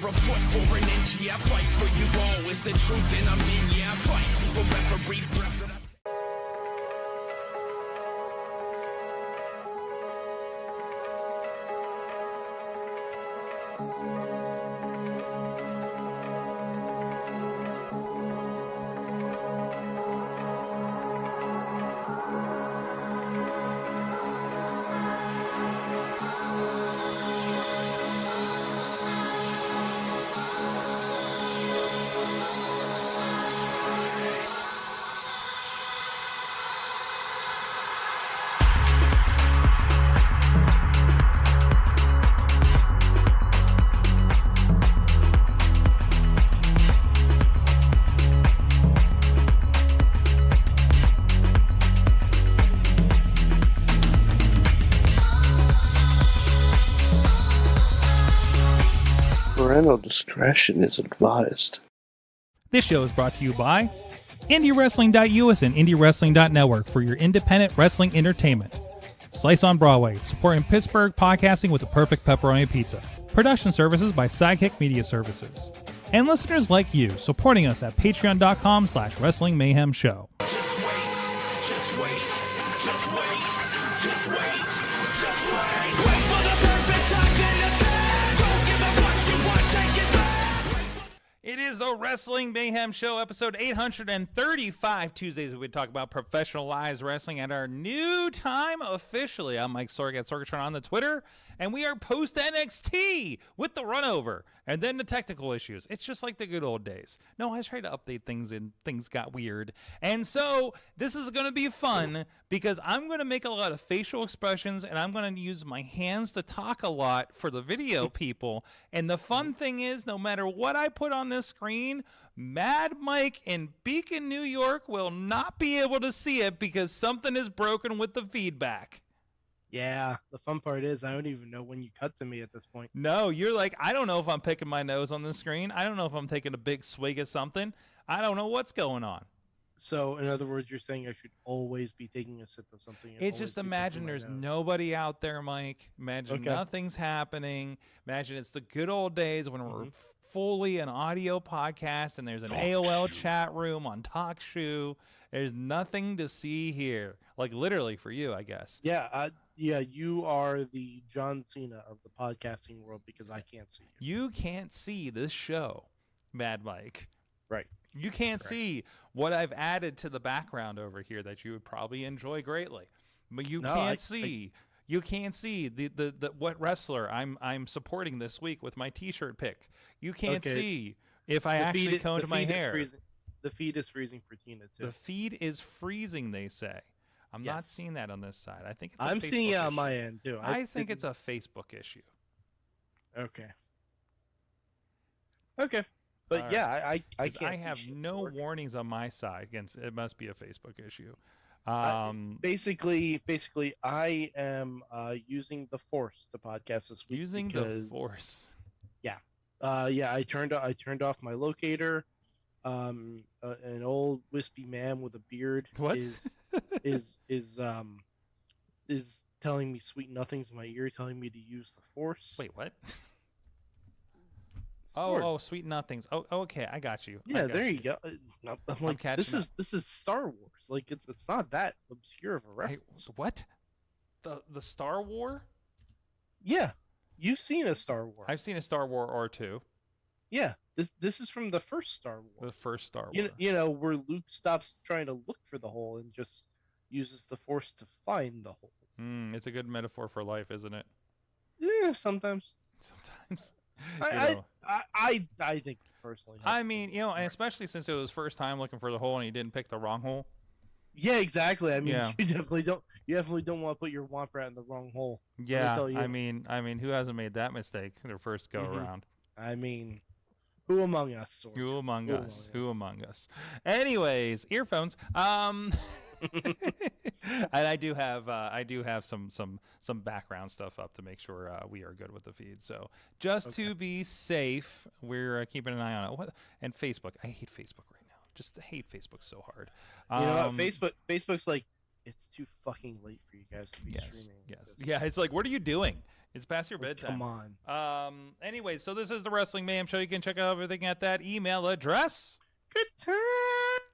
a foot or an inch, yeah, I fight for you all. Is the truth and I'm in, yeah, I fight for referee breath that I Parental discretion is advised. This show is brought to you by IndieWrestling.us and IndieWrestling.network for your independent wrestling entertainment. Slice on Broadway, supporting Pittsburgh podcasting with the perfect pepperoni pizza. Production services by Sidekick Media Services. And listeners like you, supporting us at patreon.com/Wrestling Mayhem Show. just wait, just wait, just wait, just wait, just wait. Wait for the perfect time then attack. Don't give up what you want, take it back. It is the Wrestling Mayhem Show, episode 835. Tuesdays, we talk about professionalized wrestling at our new time officially. I'm Mike Sorg at Sorgatron on the Twitter, and we are post NXT with the runover and then the technical issues. It's just like the good old days. No, I tried to update things and things got weird. And so this is going to be fun because I'm going to make a lot of facial expressions and I'm going to use my hands to talk a lot for the video people. And the fun thing is, no matter what I put on this screen, Mad Mike in Beacon, New York will not be able to see it because something is broken with the feedback. Yeah, the fun part is I don't even know when you cut to me at this point. No, you're like, I don't know if I'm picking my nose on the screen. I don't know if I'm taking a big swig of something. I don't know what's going on. So, in other words, you're saying I should always be taking a sip of something. and It's always just be imagine picking my there's nose. nobody out there, Mike. Imagine Okay. nothing's happening. Imagine it's the good old days when we're fully an audio podcast and there's an AOL chat room on TalkShoe. There's nothing to see here. Like literally for you, I guess. Yeah, you are the John Cena of the podcasting world because I can't see you. You can't see this show, Mad Mike. Right. You can't see what I've added to the background over here that you would probably enjoy greatly. But you No, can't see. You can't see the what wrestler I'm supporting this week with my T-shirt pick. You can't Okay. see if I actually combed my hair. The feed is freezing for Tina too. The feed is freezing, they say. I'm not Yes. seeing that on this side. I think it's a I'm Facebook seeing it on issue. my end too. I think it's a Facebook issue. Okay. Okay. But All yeah, I 'Cause can't. I see have shit no working. warnings on my side. Again, it must be a Facebook issue. Basically, I am using the Force to podcast this week. Using the Force. Yeah, I turned off my locator. An old wispy man with a beard What? is telling me sweet nothings in my ear, telling me to use the Force. Wait, what? Sword. Oh, sweet nothings. Oh, okay, I got you. I Yeah, got there you go. I'm like, catching up. this is Star Wars. Like it's not that obscure of a Hey, reference. what? The Star War? Yeah, you've seen a Star Wars. I've seen a Star War or two. Yeah, this is from the first Star Wars. The first Star War. You know where Luke stops trying to look for the hole and just uses the Force to find the hole. It's a good metaphor for life, isn't it? Yeah, sometimes. Sometimes. I think personally. I mean, and especially since it was first time looking for the hole and he didn't pick the wrong hole. Yeah, exactly. I mean, Yeah. you definitely don't want to put your Womp Rat in the wrong hole. Yeah, tell you. I mean, who hasn't made that mistake their first go around? I mean, who among us? Sorg? Who among Who us? among Who among us? Anyways, earphones. And I do have some background stuff up to make sure we are good with the feed. So just to be safe, we're keeping an eye on it. And Facebook, I hate Facebook right now. Just hate Facebook so hard. You know what? Facebook's like it's too fucking late for you guys to be streaming. Yes. Yeah, it's like, what are you doing? It's past your bedtime. Come on. Anyway, so this is the Wrestling Mayhem Show. You can check out everything at that email address. Good time.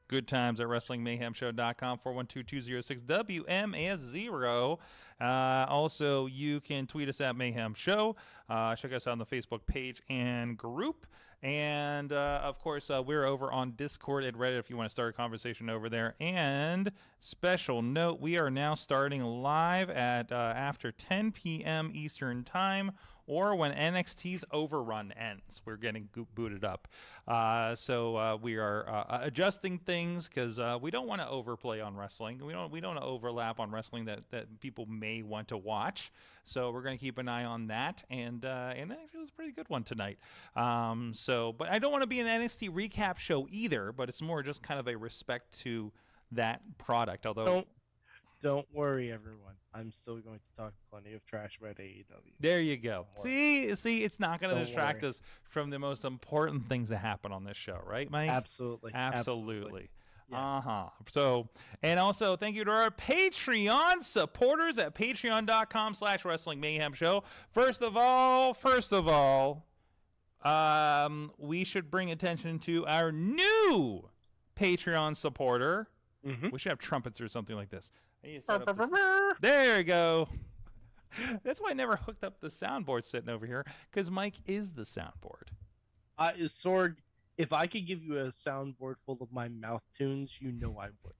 Good times at WrestlingMayhemShow.com, 412-206-WMAS0. Also, you can tweet us at Mayhem Show. Check us out on the Facebook page and group. And, of course, we're over on Discord and Reddit if you want to start a conversation over there. And special note, we are now starting live at after 10 p.m. Eastern Time, or when NXT's overrun ends. We're getting booted up. So we are adjusting things because we don't want to overplay on wrestling. We don't want to overlap on wrestling that people may want to watch. So we're going to keep an eye on that. And actually it was a pretty good one tonight. But I don't want to be an NXT recap show either, but it's more just kind of a respect to that product. Although Don't worry, everyone. I'm still going to talk plenty of trash about AEW. There you go. See, it's not going to distract us from the most important things that happen on this show, right, Mike? Absolutely. Yeah. So, and also thank you to our Patreon supporters at patreon.com/Wrestling Mayhem Show. First of all, we should bring attention to our new Patreon supporter. Mm-hmm. We should have trumpets or something like this. I need to set up this. There you go. That's why I never hooked up the soundboard sitting over here, because Mike is the soundboard. Sorg, if I could give you a soundboard full of my mouth tunes, you know I would.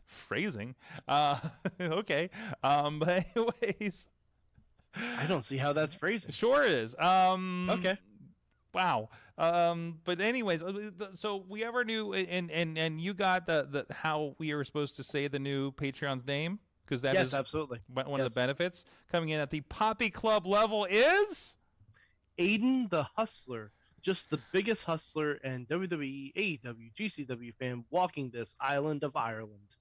Phrasing. Okay. But anyways. I don't see how that's phrasing. Sure it is. Okay. Wow. But anyways, so we have our new, and you got the how we are supposed to say the new Patreon's name, because that is absolutely one of the benefits. Coming in at the Poppy Club level is Aiden the Hustler, just the biggest hustler and WWE, AEW, GCW fan walking this island of Ireland.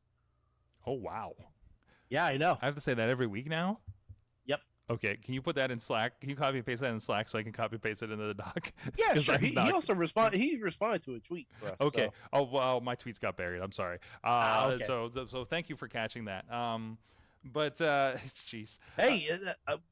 Oh wow. Yeah, I know. I have to say that every week now. Yep. Okay, can you put that in Slack? Can you copy and paste that in Slack so I can copy and paste it into the doc? Yeah, sure. He also responded to a tweet for us. Okay. So. Oh well, my tweets got buried. I'm sorry. Okay. So thank you for catching that. But jeez. Hey,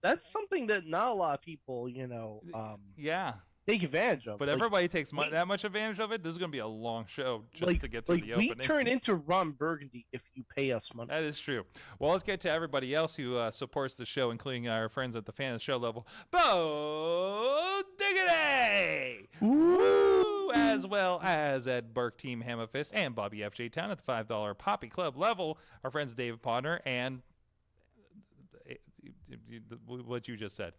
that's something that not a lot of people, yeah, take advantage of. But everybody takes that much advantage of it. This is going to be a long show just to get through the opening. We turn into Ron Burgundy if you pay us money. That is true. Well, let's get to everybody else who supports the show, including our friends at the fan of the show level. Bo Diggity! Woo! As well as Ed Burke, Team Hammerfist, and Bobby FJ Town at the $5 Poppy Club level. Our friends David Podner and what you just said.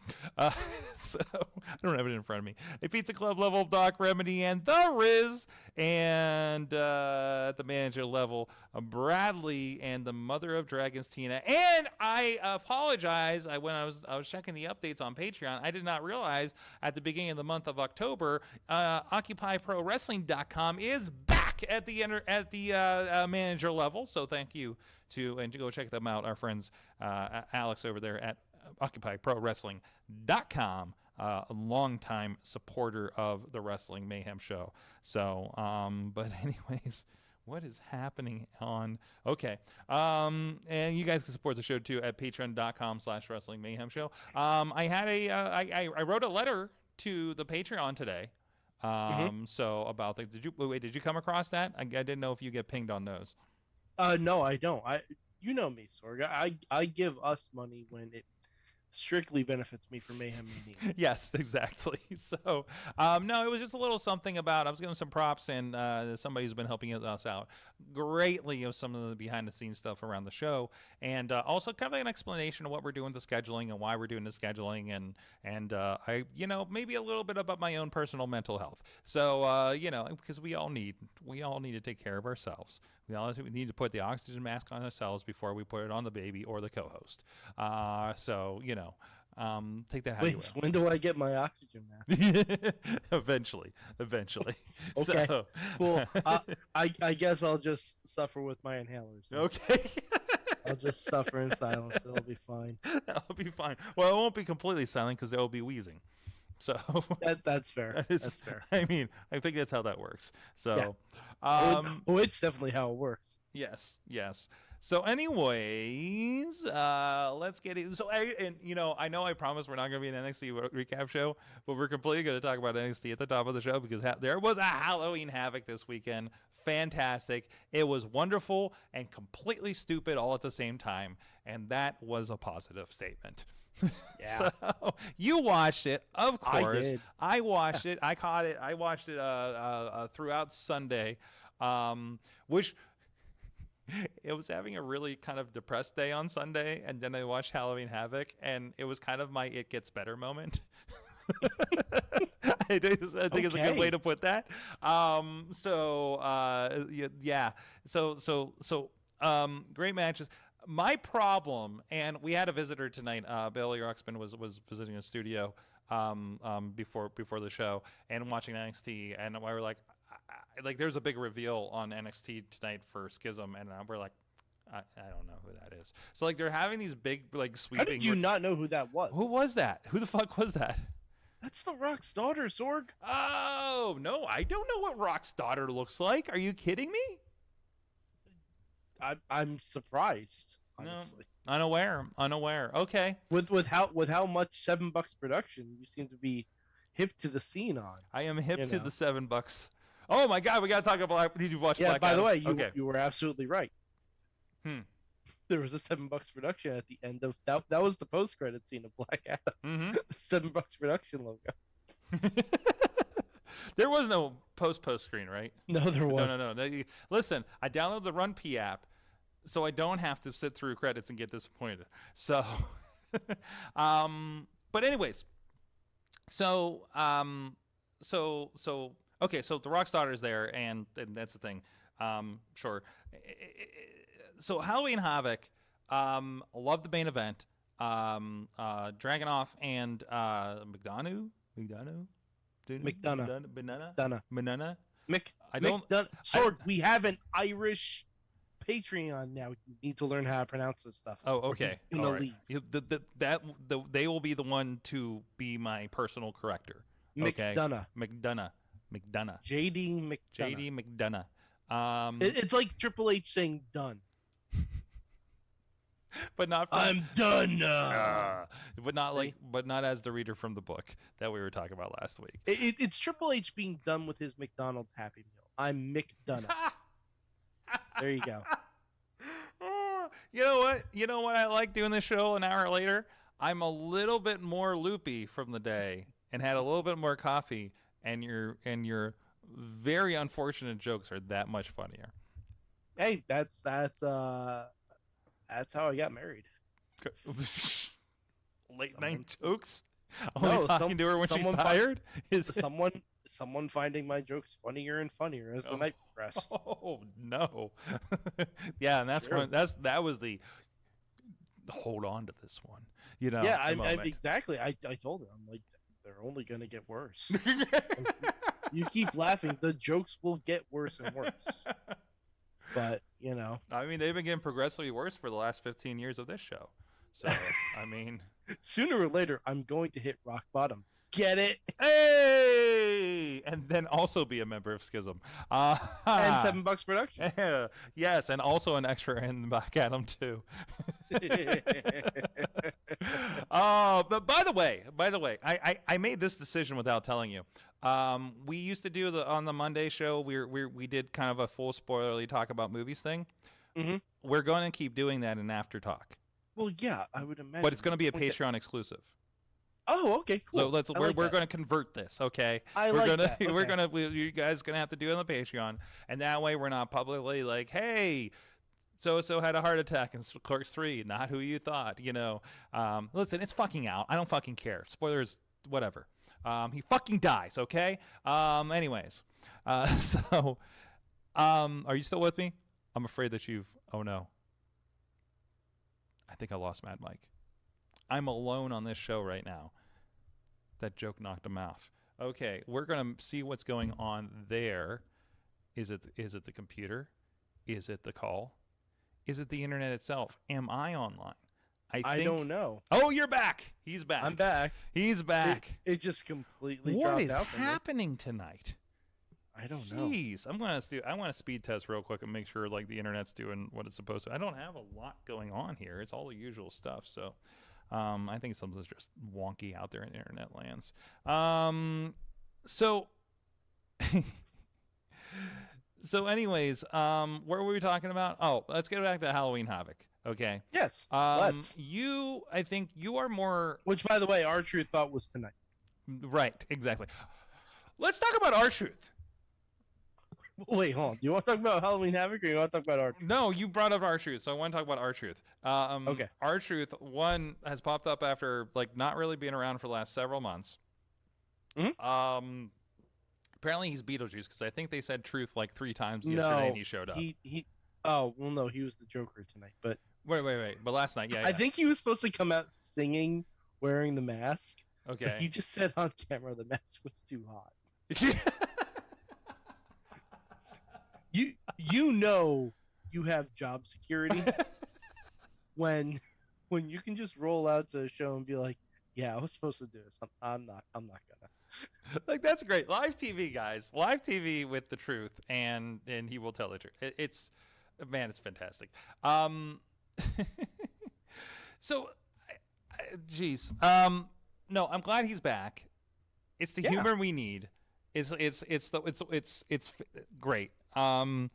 So I don't have it in front of me. A Pizza Club level, Doc Remedy and The Riz, and at the manager level, Bradley and the Mother of Dragons, Tina. And I apologize. When I was checking the updates on Patreon, I did not realize at the beginning of the month of October, OccupyProWrestling.com is back at the manager level. So thank you to go check them out. Our friends Alex over there at OccupyProWrestling.com, a longtime supporter of the Wrestling Mayhem Show. So, but anyways, what is happening on? Okay, and you guys can support the show too at Patreon.com/Wrestling Mayhem Show. I had I wrote a letter to the Patreon today. So about the did you come across that? I didn't know if you get pinged on those. No, I don't. You know me, Sorg. I give us money when it strictly benefits me for Mayhem meeting. Yes, exactly. So, no, it was just a little something about, I was giving some props, and somebody who's been helping us out greatly of some of the behind-the-scenes stuff around the show, and also kind of an explanation of what we're doing, the scheduling, and why we're doing the scheduling, and I, maybe a little bit about my own personal mental health. So, because we all need to take care of ourselves. We need to put the oxygen mask on ourselves before we put it on the baby or the co-host. So, take that how you will. When do I get my oxygen mask? Eventually. Okay, so, cool. I guess I'll just suffer with my inhalers. Okay. I'll just suffer in silence. It'll be fine. That'll be fine. Well, it won't be completely silent because there will be wheezing. So that's fair. That's fair. I mean, I think that's how that works. So, it's definitely how it works. Yes. So, anyways, let's get it. So, I know I promised we're not going to be an NXT recap show, but we're completely going to talk about NXT at the top of the show because there was a Halloween Havoc this weekend. Fantastic. It was wonderful and completely stupid all at the same time, and that was a positive statement. Yeah. So you watched it, of course. I did. I watched it. I caught it. I watched it throughout Sunday, which it was having a really kind of depressed day on Sunday, and then I watched Halloween Havoc, and it was kind of my "it gets better" moment. I think it's a good way to put that. Yeah. So great matches. My problem, and we had a visitor tonight. Bailey Ruxpin was visiting a studio before the show and watching NXT, and we were like there's a big reveal on NXT tonight for Schism, and we're like, I don't know who that is. So like they're having these big like sweeping. How did you not know who that was? Who was that? Who the fuck was that? That's The Rock's daughter, Sorg. Oh no, I don't know what Rock's daughter looks like. Are you kidding me? I'm surprised, honestly. No, unaware. Okay. With how much $7 production you seem to be hip to the scene on. I am hip to the $7. Oh my God, we gotta talk about. Did you watch? Black By Adam? the way, you were absolutely right. Hmm. There was a $7 production at the end of that. That was the post-credit scene of Black Adam. Mm-hmm. The $7 production logo. There was no post screen, right? No, there was. No. Listen, I downloaded the Run P app, so I don't have to sit through credits and get disappointed. So, but anyways, okay, so the Rock's daughter is there, and that's the thing. Sure. So Halloween Havoc, love the main event. Dragunov and McDonough. Sorg, we have an Irish Patreon now. You need to learn how to pronounce this stuff. Oh, okay. All right. They will be the one to be my personal corrector. Okay. McDonough. JD McDonough. It's like Triple H saying done. But not. I'm done now. But not as the reader from the book that we were talking about last week. It's Triple H being done with his McDonald's Happy Meal. I'm McDonough. There you go. You know what? I like doing this show an hour later. I'm a little bit more loopy from the day and had a little bit more coffee, and your very unfortunate jokes are that much funnier. Hey, that's how I got married. Late night jokes? Only talking to her when she's tired? Someone finding my jokes funnier and funnier as the night progressed. Oh no. Yeah, and that was the hold on to this one. Yeah, I exactly. I told her, I'm like, they're only gonna get worse. You keep laughing, the jokes will get worse and worse. But I mean, they've been getting progressively worse for the last 15 years of this show. So I mean, sooner or later, I'm going to hit rock bottom. Get it? Hey! And then also be a member of Schism. And $7 production. Yes, and also an extra in Black Adam too. But by the way, I made this decision without telling you. We used to do on the Monday show. We did kind of a full spoilerly talk about movies thing. Mm-hmm. We're going to keep doing that in After Talk. Well, yeah, I would imagine. But it's going to be a Patreon exclusive. Oh, okay, cool. So we're going to convert this, okay? You guys gonna have to do it on the Patreon, and that way we're not publicly like, hey, so had a heart attack in Clerks 3, not who you thought, Listen, it's fucking out. I don't fucking care. Spoilers, whatever. He fucking dies, okay? Anyways, are you still with me? I'm afraid that oh no. I think I lost Mad Mike. I'm alone on this show right now. That joke knocked him off. Okay, we're going to see what's going on there. Is it the computer? Is it the call? Is it the internet itself? Am I online? I don't know. Oh, you're back. He's back. I'm back. He's back. It just completely What dropped is out. happening tonight? I don't know. Jeez, I want to speed test real quick and make sure like the internet's doing what it's supposed to. I don't have a lot going on here. It's all the usual stuff. So, I think something's just wonky out there in internet lands. So, so anyways, what were we talking about? Oh, let's get back to Halloween Havoc. Okay. Yes. Let's. I think you are more. Which, by the way, R-Truth thought was tonight. Right. Exactly. Let's talk about R-Truth. Wait, hold on. Do you want to talk about Halloween Havoc or you want to talk about R-Truth? No, you brought up R-Truth, so I want to talk about R-Truth. Okay. R-Truth, one, has popped up after like not really being around for the last several months. Mm-hmm. Apparently he's Beetlejuice because I think they said Truth like 3 times yesterday and he showed up. Oh, well, no, he was the Joker tonight. But Wait. But last night, yeah. I think he was supposed to come out singing, wearing the mask. Okay. But he just said on camera the mask was too hot. You know you have job security when you can just roll out to a show and be like, yeah, I was supposed to do this. I'm not gonna. Like, that's great. Live TV, guys. Live TV with the truth, and he will tell the truth. It's fantastic. So, geez. No, I'm glad he's back. It's the humor we need. It's great. I'm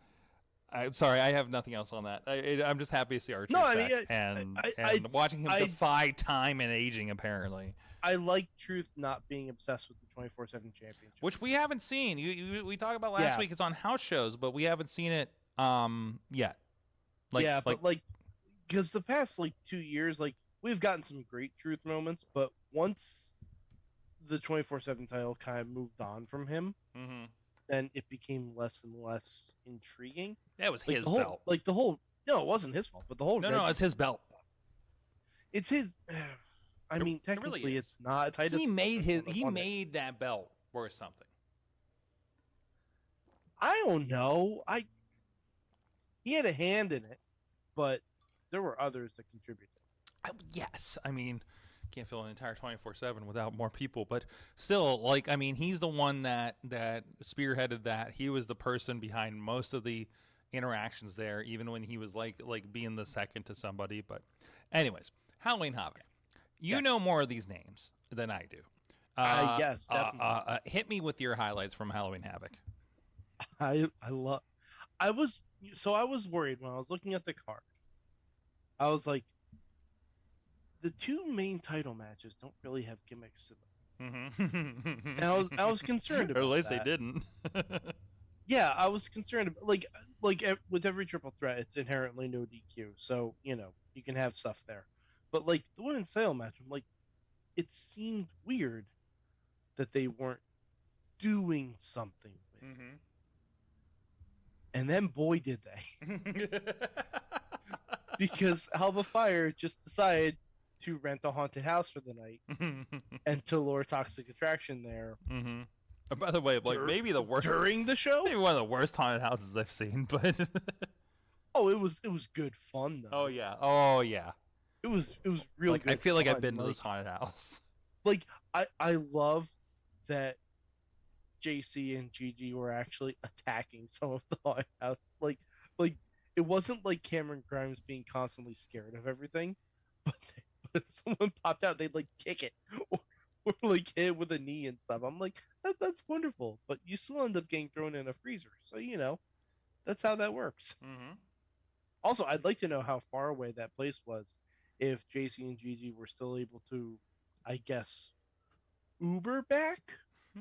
sorry, I have nothing else on that. I'm just happy to see Archie back and watching him defy time and aging. Apparently, I like Truth not being obsessed with the 24/7 championship, which we haven't seen. We talked about last week. It's on house shows, but we haven't seen it yet. Because the past 2 years, we've gotten some great Truth moments, but once the 24/7 title kind of moved on from him, then it became less and less intriguing. That was his belt. No, it wasn't his fault, but the whole no, it's his belt. It's his. I mean, technically, really it's not. He made that belt worth something. I don't know. He had a hand in it, but there were others that contributed. Yes, I mean, can't fill an entire 24/7 without more people, but still, he's the one that spearheaded that. He was the person behind most of the interactions there, even when he was like being the second to somebody. But anyways, Halloween Havoc. You know more of these names than I do. Yes, definitely. Hit me with your highlights from Halloween Havoc. I was worried when I was looking at the card. I was like, the 2 main title matches don't really have gimmicks to them. Mm-hmm. And I was concerned about that. Or at least they didn't. Yeah, I was concerned about, with every triple threat, it's inherently no DQ. So, you can have stuff there. But, the women's title match, I'm like, it seemed weird that they weren't doing something with it. And then, boy, did they. Because Alba Fire just decided to rent a haunted house for the night and to lure Toxic Attraction there. By the way, maybe the worst during the show. Maybe one of the worst haunted houses I've seen, but oh, it was good fun though. Oh yeah. It was real good. I feel like fun. I've been to this haunted house. I love that JC and Gigi were actually attacking some of the haunted house. It wasn't like Cameron Grimes being constantly scared of everything, but if someone popped out, they'd kick it or hit it with a knee and stuff. I'm like, that's wonderful, but you still end up getting thrown in a freezer. So that's how that works. Also, I'd like to know how far away that place was if JC and Gigi were still able to, I guess, Uber back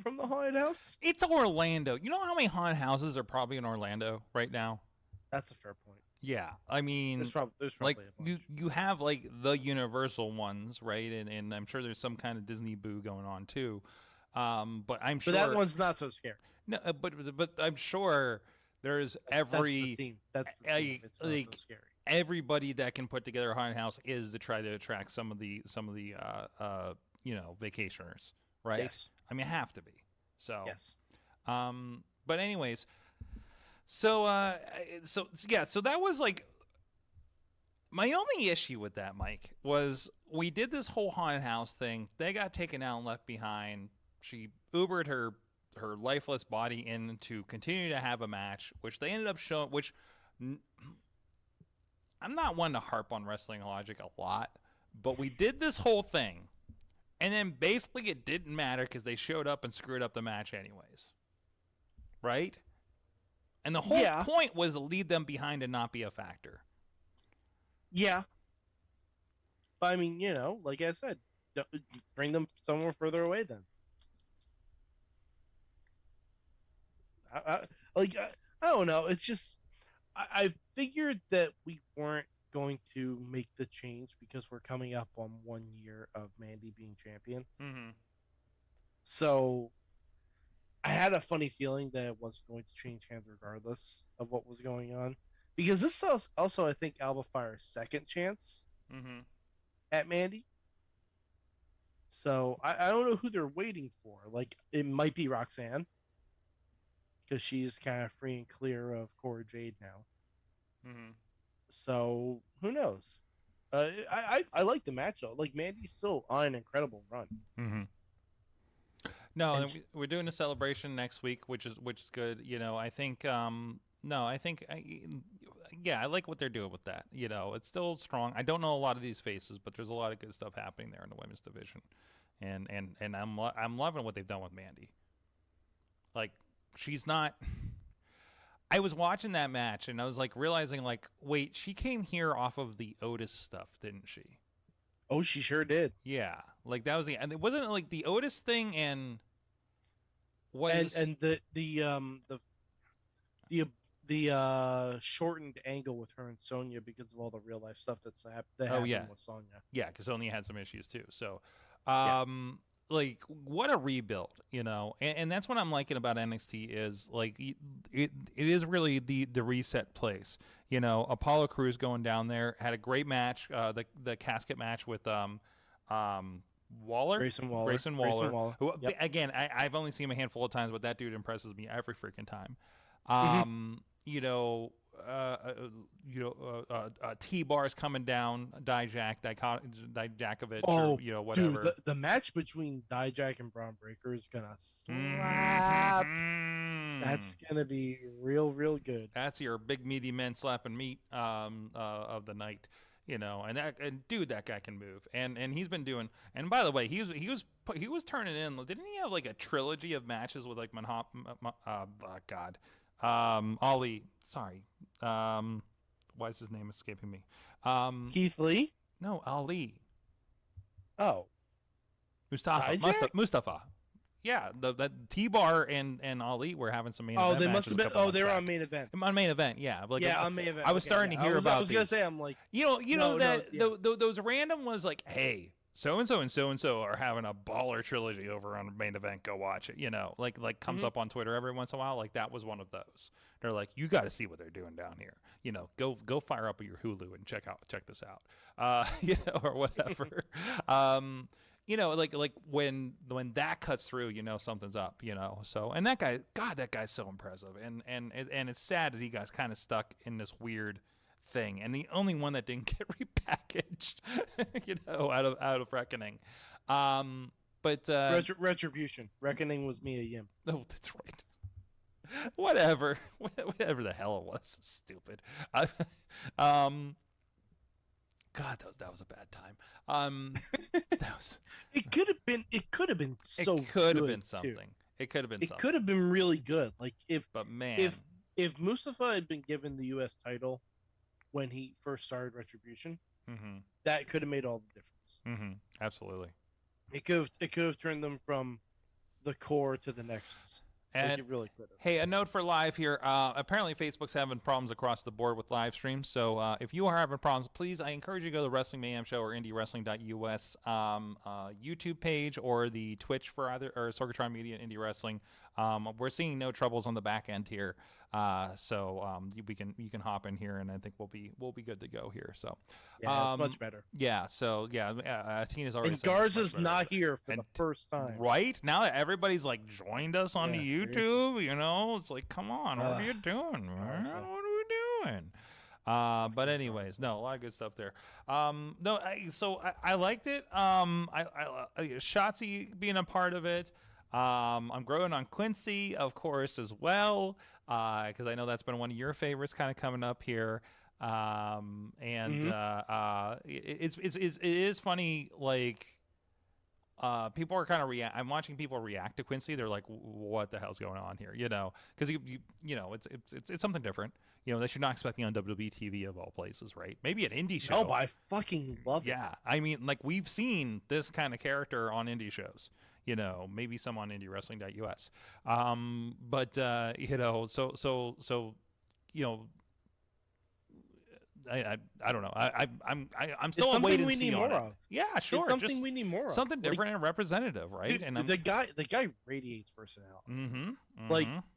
from the haunted house. It's Orlando. You know how many haunted houses are probably in Orlando right now? That's a fair point. Yeah, I mean, there's probably a bunch. you have the Universal ones, right? And I'm sure there's some kind of Disney boo going on too. But I'm sure that one's not so scary. No, but I'm sure there's every that's the theme. It's not so scary. Everybody that can put together a haunted house is to try to attract some of the vacationers, right? Yes. I mean, have to be. So yes. But anyways. So that was my only issue with that, Mike, was we did this whole haunted house thing. They got taken out and left behind. She Ubered her her lifeless body in to continue to have a match, which they ended up showing. Which I'm not one to harp on wrestling logic a lot, but we did this whole thing, and then basically it didn't matter because they showed up and screwed up the match anyways, right? And the whole point was to leave them behind and not be a factor. Yeah. But I mean, like I said, bring them somewhere further away then. I don't know. It's just I figured that we weren't going to make the change because we're coming up on 1 year of Mandy being champion. Mm-hmm. So I had a funny feeling that it wasn't going to change hands regardless of what was going on. Because this is also, I think, Alba Fire's second chance at Mandy. So I don't know who they're waiting for. Like, it might be Roxanne. Because she's kind of free and clear of Cora Jade now. Mm-hmm. So, who knows? I like the match, though. Like, Mandy's still on an incredible run. Mm-hmm. No, and we're doing a celebration next week, which is good. I think I like what they're doing with that. It's still strong. I don't know a lot of these faces, but there's a lot of good stuff happening there in the women's division, and I'm loving what they've done with Mandy. Like, she's not. I was watching that match and I was like realizing, like, wait, she came here off of the Otis stuff, didn't she? Oh, she sure did. Yeah, like that was and it wasn't like the Otis thing and the shortened angle with her and Sonya because of all the real life stuff that happened with Sonya. Yeah, because Sonya had some issues too. So, like, what a rebuild, and that's what I'm liking about NXT is like it is really the reset place. Apollo Crews going down there had a great match, the casket match with Grayson Waller. Who, again, I've only seen him a handful of times, but that dude impresses me every freaking time. T-Bar's coming down, Dijakovic, or whatever. Dude, the match between Dijak and Braun Breaker is gonna slap. That's gonna be real good. That's your big meaty men slapping meat of the night. And that guy can move, and he's been doing. And by the way, he was turning in. Didn't he have like a trilogy of matches with like Ali? Sorry, why is his name escaping me? Keith Lee? No, Ali. Oh, Mustafa. Yeah, the T-Bar and Ali were having some main event they matches must have been. They were on main event. On main event, yeah. Like, on main event. I was starting to hear about. I was gonna say, I'm like, those random was like, hey, so and so are having a baller trilogy over on main event. Go watch it. Like comes up on Twitter every once in a while. Like that was one of those. They're like, you got to see what they're doing down here. Go fire up your Hulu and check this out. Or whatever. Like when that cuts through, something's up, So, and that guy's so impressive, and it's sad that he got kind of stuck in this weird thing, and the only one that didn't get repackaged, out of Reckoning. But Retribution. Reckoning was Mia Yim. Oh, that's right. Whatever the hell it was, stupid. God, that was a bad time. That was. It could have been. It could have been so. It could have been too. something. It could have been. It something. could have been really good. Like But man, if Mustafa had been given the U.S. title when he first started Retribution, that could have made all the difference. Absolutely. It could have turned them from the core to the Nexus. And it really could have. Hey, a note for live here. Apparently, Facebook's having problems across the board with live streams. So if you are having problems, please, I encourage you to go to the Wrestling Mayhem Show or IndieWrestling.us YouTube page or the Twitch for either or Sorgatron Media and Indie Wrestling. We're seeing no troubles on the back end here, so you can hop in here, and I think we'll be good to go here. So yeah, it's much better. Yeah. So Tina's already. And Garza's not here for the first time. Right now that everybody's like joined us on the YouTube, it's like, come on, what are you doing, man? What are we doing? But anyways, no, a lot of good stuff there. I liked it. I Shotzi being a part of it. I'm growing on Quincy, of course, as well, because I know that's been one of your favorites kind of coming up here. And it is funny, like people are kind of I'm watching people react to Quincy. They're like, "What the hell's going on here?" You know, because you know, it's something different. You know, that you're not expecting on WWE TV of all places, right? Maybe an indie show. Oh, but I fucking love it. Yeah, I mean, like we've seen this kind of character on indie shows. You know, maybe some on IndieWrestling.us. But you know, so you know. I don't know. I'm still it's waiting something we to see need on more it. of. Yeah, sure. It's something just we need more of. something different and representative, right? Dude, And the guy radiates personality. mm-hmm.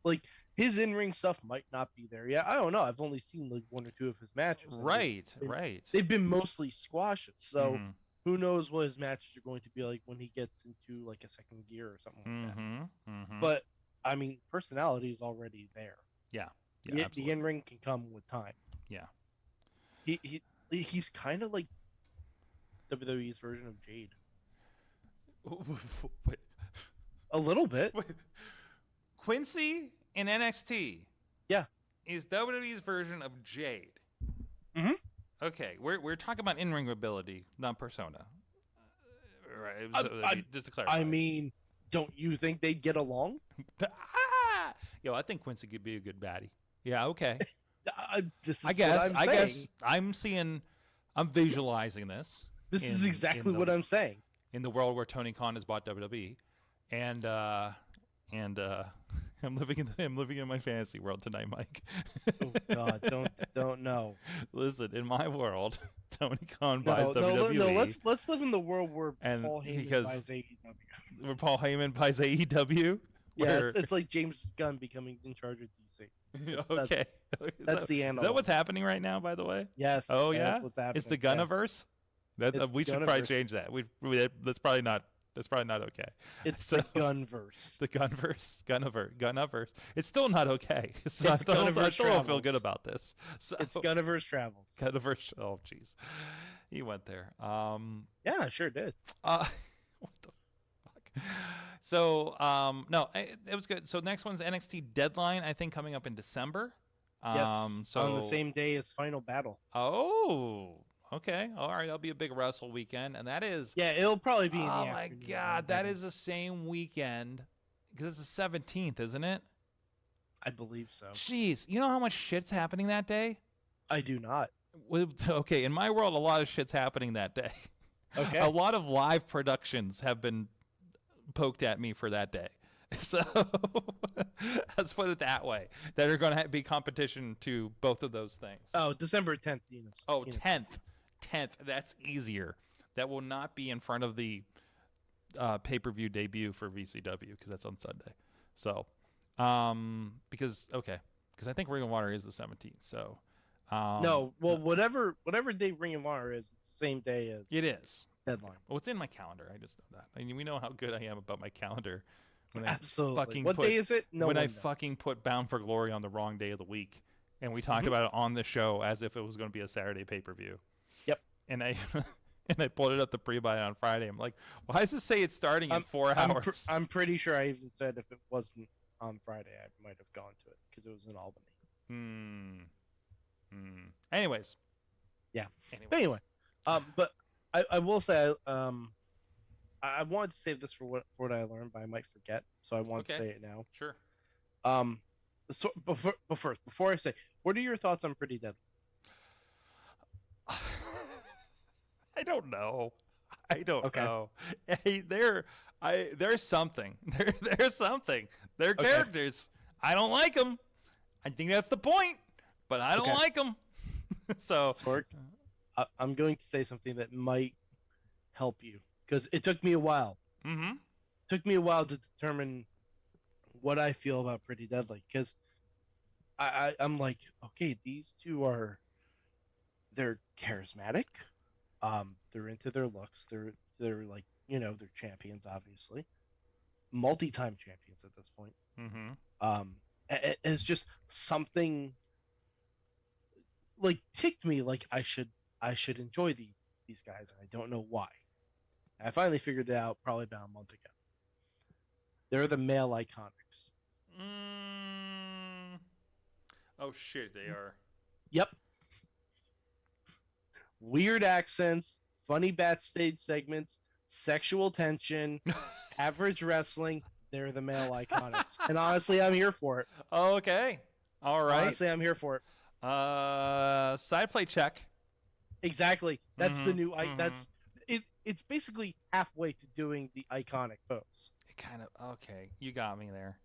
Like his in-ring stuff might not be there yet. I don't know. I've only seen like 1 or 2 of his matches. Right. They've been mostly squashes. So Mhm. who knows what his matches are going to be like when he gets into like a second gear or something like that. Mm-hmm. But I mean, personality is already there. Yeah, The absolutely. in-ring can come with time. Yeah. He's kind of like WWE's version of Jade. Wait, A little bit. wait. Quincy in NXT. Yeah. Is WWE's version of Jade. Mhm. Okay, we're talking about in-ring ability, not persona. Right. Just to clarify. I mean, don't you think they'd get along? Yo, I think Quincy could be a good baddie. Yeah. Okay. This is I guess. What I I'm guess saying. I'm visualizing this. This is in exactly the- what I'm saying. In the world where Tony Khan has bought WWE, and I'm living in my fantasy world tonight, Mike. Oh God, don't know. Listen, in my world, Tony Khan No, buys WWE. no. Let's live in the world where And Paul Heyman because- buys AEW. Where Paul Heyman buys AEW. Yeah, Where, it's like James Gunn becoming in charge of DC. okay. That's the Is animal. that what's happening right now? By the way. Yes. Oh that's yeah. What's happening. It's the yeah. Gunniverse. That It's we the should probably Gunniverse. change that. That's probably not. That's probably not okay. It's So- the Gunverse. The Gunniverse. It's still not okay. So It's I still don't Gunniverse feel travels. good about this. So It's Gunniverse travels. Gunniverse. Oh, jeez, he went there. Yeah, I sure did. What the fuck? So, no, it was good. So next one's NXT Deadline. I think coming up in December. Yes. So on the same day as Final Battle. Oh, okay. All right. That'll be a big wrestle weekend, and that is. Yeah, it'll probably be in the Oh my afternoon, God, that maybe. is the same weekend because it's the 17th, isn't it? I believe so. Jeez, you know how much shit's happening that day? I do not. Okay, in my world, a lot of shit's happening that day. Okay. A lot of live productions have been poked at me for that day. So let's put it that way. That are going to be competition to both of those things. Oh, December 10th, Enos. Oh, Enos. 10th. That's easier. That will not be in front of the pay-per-view debut for VCW because that's on Sunday. So, because I think Ring of Honor is the 17th. So, No, well, whatever day Ring of Honor is, it's the same day as it is. Deadline. Well, it's in my calendar. I just know that. I mean, we know how good I am about my calendar. When Absolutely. fucking What put- day is it? No when one I knows. fucking put Bound for Glory on the wrong day of the week, and we talked Mhm. about it on the show as if it was going to be a Saturday pay-per-view. Yep. And I and I pulled it up to pre-buy on Friday. I'm like, why does it say it's starting in 4 hours? I'm pretty sure I even said if it wasn't on Friday, I might have gone to it because it was in Albany. Anyways. Yeah. Anyways. But anyway, but I will say, I wanted to save this for what I learned, but I might forget, so I want to Okay. say it now. Sure. So before I say, what are your thoughts on Pretty Deadly? I don't know. I don't Okay. know. Hey, there's something. There's something. They're Okay. characters. I don't like them. I think that's the point, but I don't Okay. like them. So, Sorg, I'm going to say something that might help you because it took me a while. mm-hmm. Took me a while to determine what I feel about Pretty Deadly because I'm like, okay, these two they're charismatic. They're into their looks. They're like, they're champions, obviously, multi-time champions at this point. Mm-hmm. It's just something like ticked me like I should enjoy these guys, and I don't know why. I finally figured it out probably about a month ago. They're the male Iconics. Oh shit, they are. Yep. Weird accents, funny backstage segments, sexual tension, average wrestling. They're the male Iconics. And honestly, I'm here for it. Okay. All right. Honestly, I'm here for it. Side play check. Exactly. That's the new. That's it. It's basically halfway to doing the iconic pose. It kind of okay. You got me there.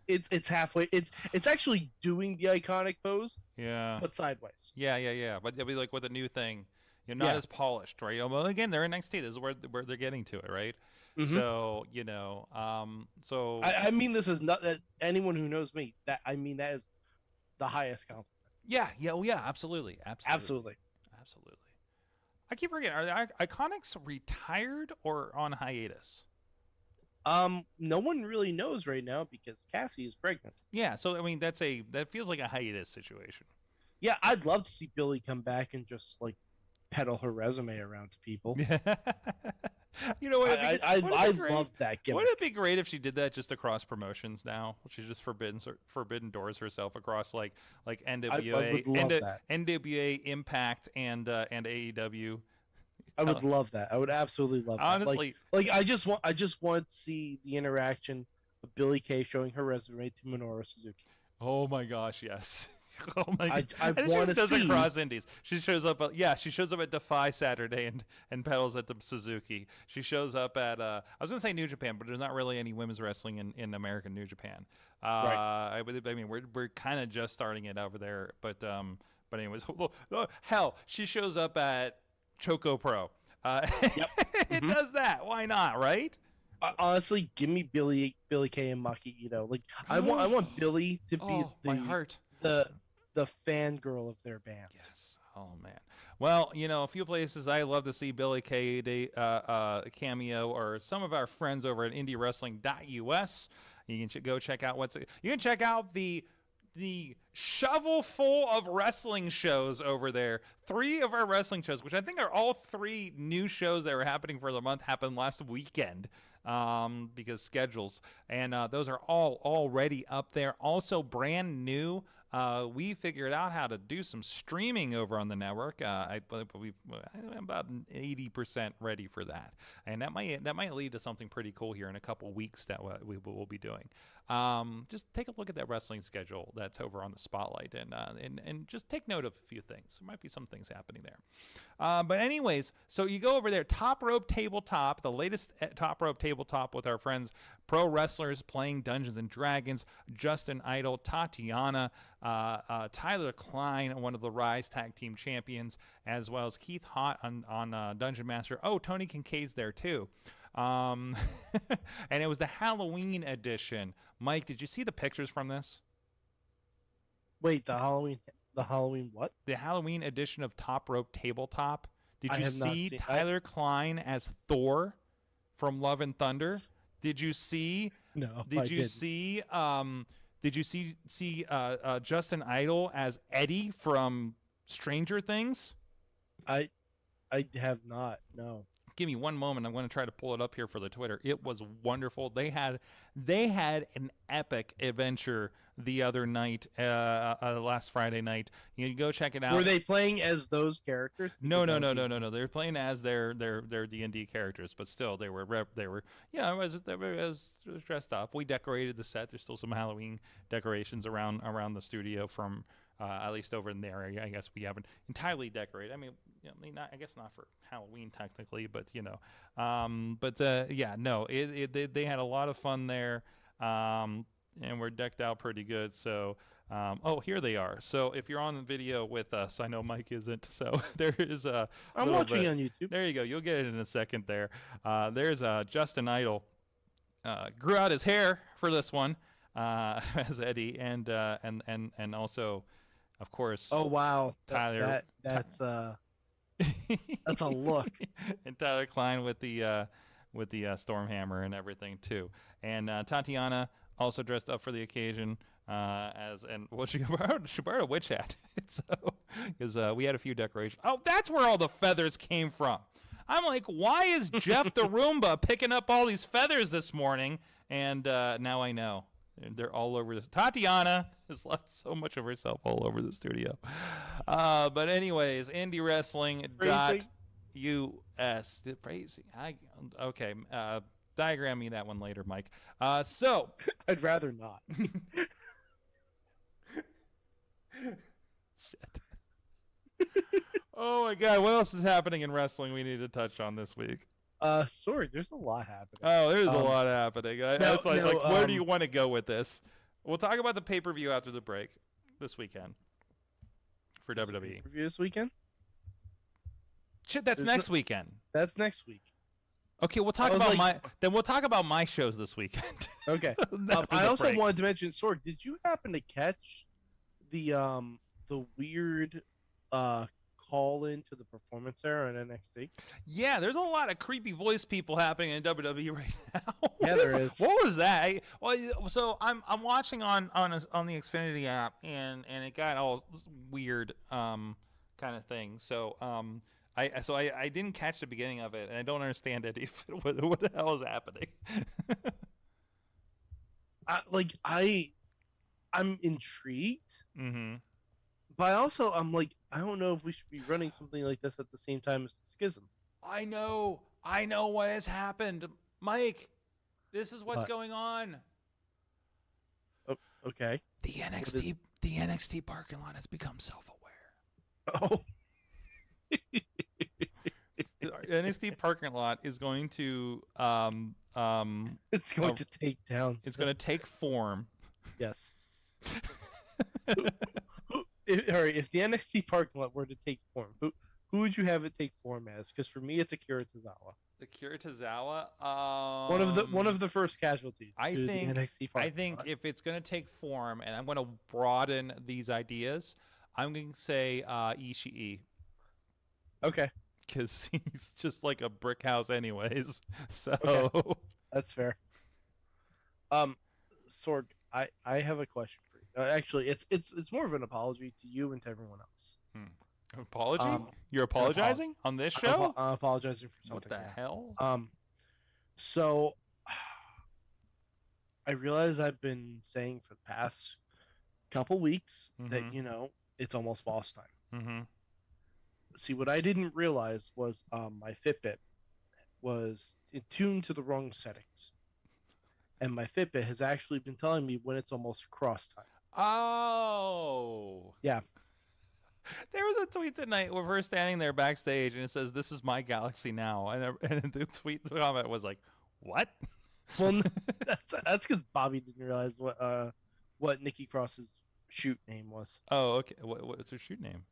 It's halfway. It's actually doing the iconic pose, Yeah. but sideways. Yeah. But it'll be like with a new thing. You're not as polished, right? Well, again, they're in NXT. This is where they're getting to it, right? Mhm. So so I mean, this is not that anyone who knows me. That is the highest compliment. yeah, absolutely. Absolutely. I keep forgetting. Are the Iconics retired or on hiatus? No one really knows right now because Cassie is pregnant. Yeah, so I mean that feels like a hiatus situation. Yeah, I'd love to see Billy come back and just like peddle her resume around to people. You know what? I love that gimmick. Wouldn't it be great if she did that just across promotions now? She just forbidden doors herself across like NWA, I would love that. NWA, Impact, and AEW. I would love that. I would absolutely love that. Honestly, like I just want to see the interaction of Billy Kay showing her resume to Minoru Suzuki. Oh my gosh, yes. Oh my god. I want to does see. it cross indies. She shows up she shows up at Defy Saturday and pedals at the Suzuki. She shows up at I was going to say New Japan, but there's not really any women's wrestling in American New Japan. Right. I mean we're kind of just starting it over there, but anyways, hell, she shows up at Choco Pro. Yep. It does that. Why not, right? Honestly, give me Billy Kay and Maki Ito. Like I want Billy to be my heart. the fangirl of their band. Yes. Oh man. Well, a few places I love to see Billy Kay cameo, or some of our friends over at IndieWrestling.us. You can go check out you can check out the shovel full of wrestling shows over there. 3 of our wrestling shows, which I think are all 3 new shows that were happening for the month, happened last weekend. Because schedules, and those are all already up there. Also brand new, we figured out how to do some streaming over on the network. I'm about 80% ready for that, and that might lead to something pretty cool here in a couple weeks that we will be doing. Just take a look at that wrestling schedule that's over on the Spotlight, and just take note of a few things. There might be some things happening there. But anyways, so you go over there, Top Rope Tabletop, the latest Top Rope Tabletop with our friends Pro Wrestlers Playing Dungeons and Dragons, Justin Idol, Tatiana, Tyler Klein, one of the Rise Tag Team Champions, as well as Keith Hott on Dungeon Master. Oh, Tony Kincaid's there too. And it was the Halloween edition. Mike, did you see the pictures from this? Wait, the Halloween what? The Halloween edition of Top Rope Tabletop. Did I you have not see seen- Tyler Klein as Thor from Love and Thunder? Did you see? No. Did you see? Did you see Justin Idol as Eddie from Stranger Things? I have not. No. Give me one moment. I'm going to try to pull it up here for the Twitter. It was wonderful. They had an epic adventure the other night, last Friday night. You can go check it out. Were they playing as those characters? No. They were playing as their D&D characters, but still they were dressed up. We decorated the set. There's still some Halloween decorations around the studio from at least over in the area. I guess we haven't entirely decorated. I mean, I guess not for Halloween technically, but they had a lot of fun there, and we're decked out pretty good. So, here they are. So if you're on the video with us, I know Mike isn't. So there is a. I'm watching on YouTube. There you go. You'll get it in a second. There, there's Justin Idol. Grew out his hair for this one as Eddie, and also, of course. Oh wow, Tyler. That's a look. And Tyler Klein with the Stormhammer and everything too. And Tatiana also dressed up for the occasion she borrowed a witch hat. So because we had a few decorations. Oh, that's where all the feathers came from. I'm like, why is Jeff the Roomba picking up all these feathers this morning And now I know. They're all over this. Tatiana has left so much of herself all over the studio. But anyways, IndieWrestling.us. Phrasing. Okay. Diagram me that one later, Mike. So I'd rather not. Shit. Oh my God! What else is happening in wrestling we need to touch on this week? Sorry, there's a lot happening. Oh, there's a lot happening. It's like, where do you want to go with this? We'll talk about the pay-per-view after the break this weekend for WWE. Pay-per-view this weekend? Shit, that's next weekend. That's next week. Okay, we'll talk about we'll talk about my shows this weekend. Okay. I also wanted to mention, Sorg, did you happen to catch the weird call into the Performance Center on NXT? Yeah, there's a lot of creepy voice people happening in WWE right now. Yeah, there is. What was that? So I'm watching on the Xfinity app, and it got all weird kind of thing. So I didn't catch the beginning of it, and I don't understand it. What the hell is happening? I'm intrigued. Mm-hmm. But I'm like, I don't know if we should be running something like this at the same time as the Schism. I know what has happened, Mike. This is what's going on. Oh, okay. The NXT parking lot has become self-aware. Oh. The NXT parking lot is going to it's going to take down. It's going to take form. Yes. If the NXT parking lot were to take form, who would you have it take form as? Because for me, it's Akira Tozawa. Akira Tozawa, one of the first casualties. I think lot. if it's going to take form, and I'm going to broaden these ideas, I'm going to say Ishii. Okay. Because he's just like a brick house, anyways. So okay. That's fair. Sorg, I have a question for you. Actually, it's more of an apology to you and to everyone else. Apology? You're apologizing on this show? I'm apologizing for something. What the hell? So I realize I've been saying for the past couple weeks that it's almost boss time. Mm-hmm. See, what I didn't realize was my Fitbit was tuned to the wrong settings. And my Fitbit has actually been telling me when it's almost cross time. Oh. Yeah. There was a tweet tonight where we're standing there backstage, and it says, "This is my Galaxy now." And the comment was like, "What?" Well, that's because Bobby didn't realize what Nikki Cross's shoot name was. Oh, okay. What's her shoot name?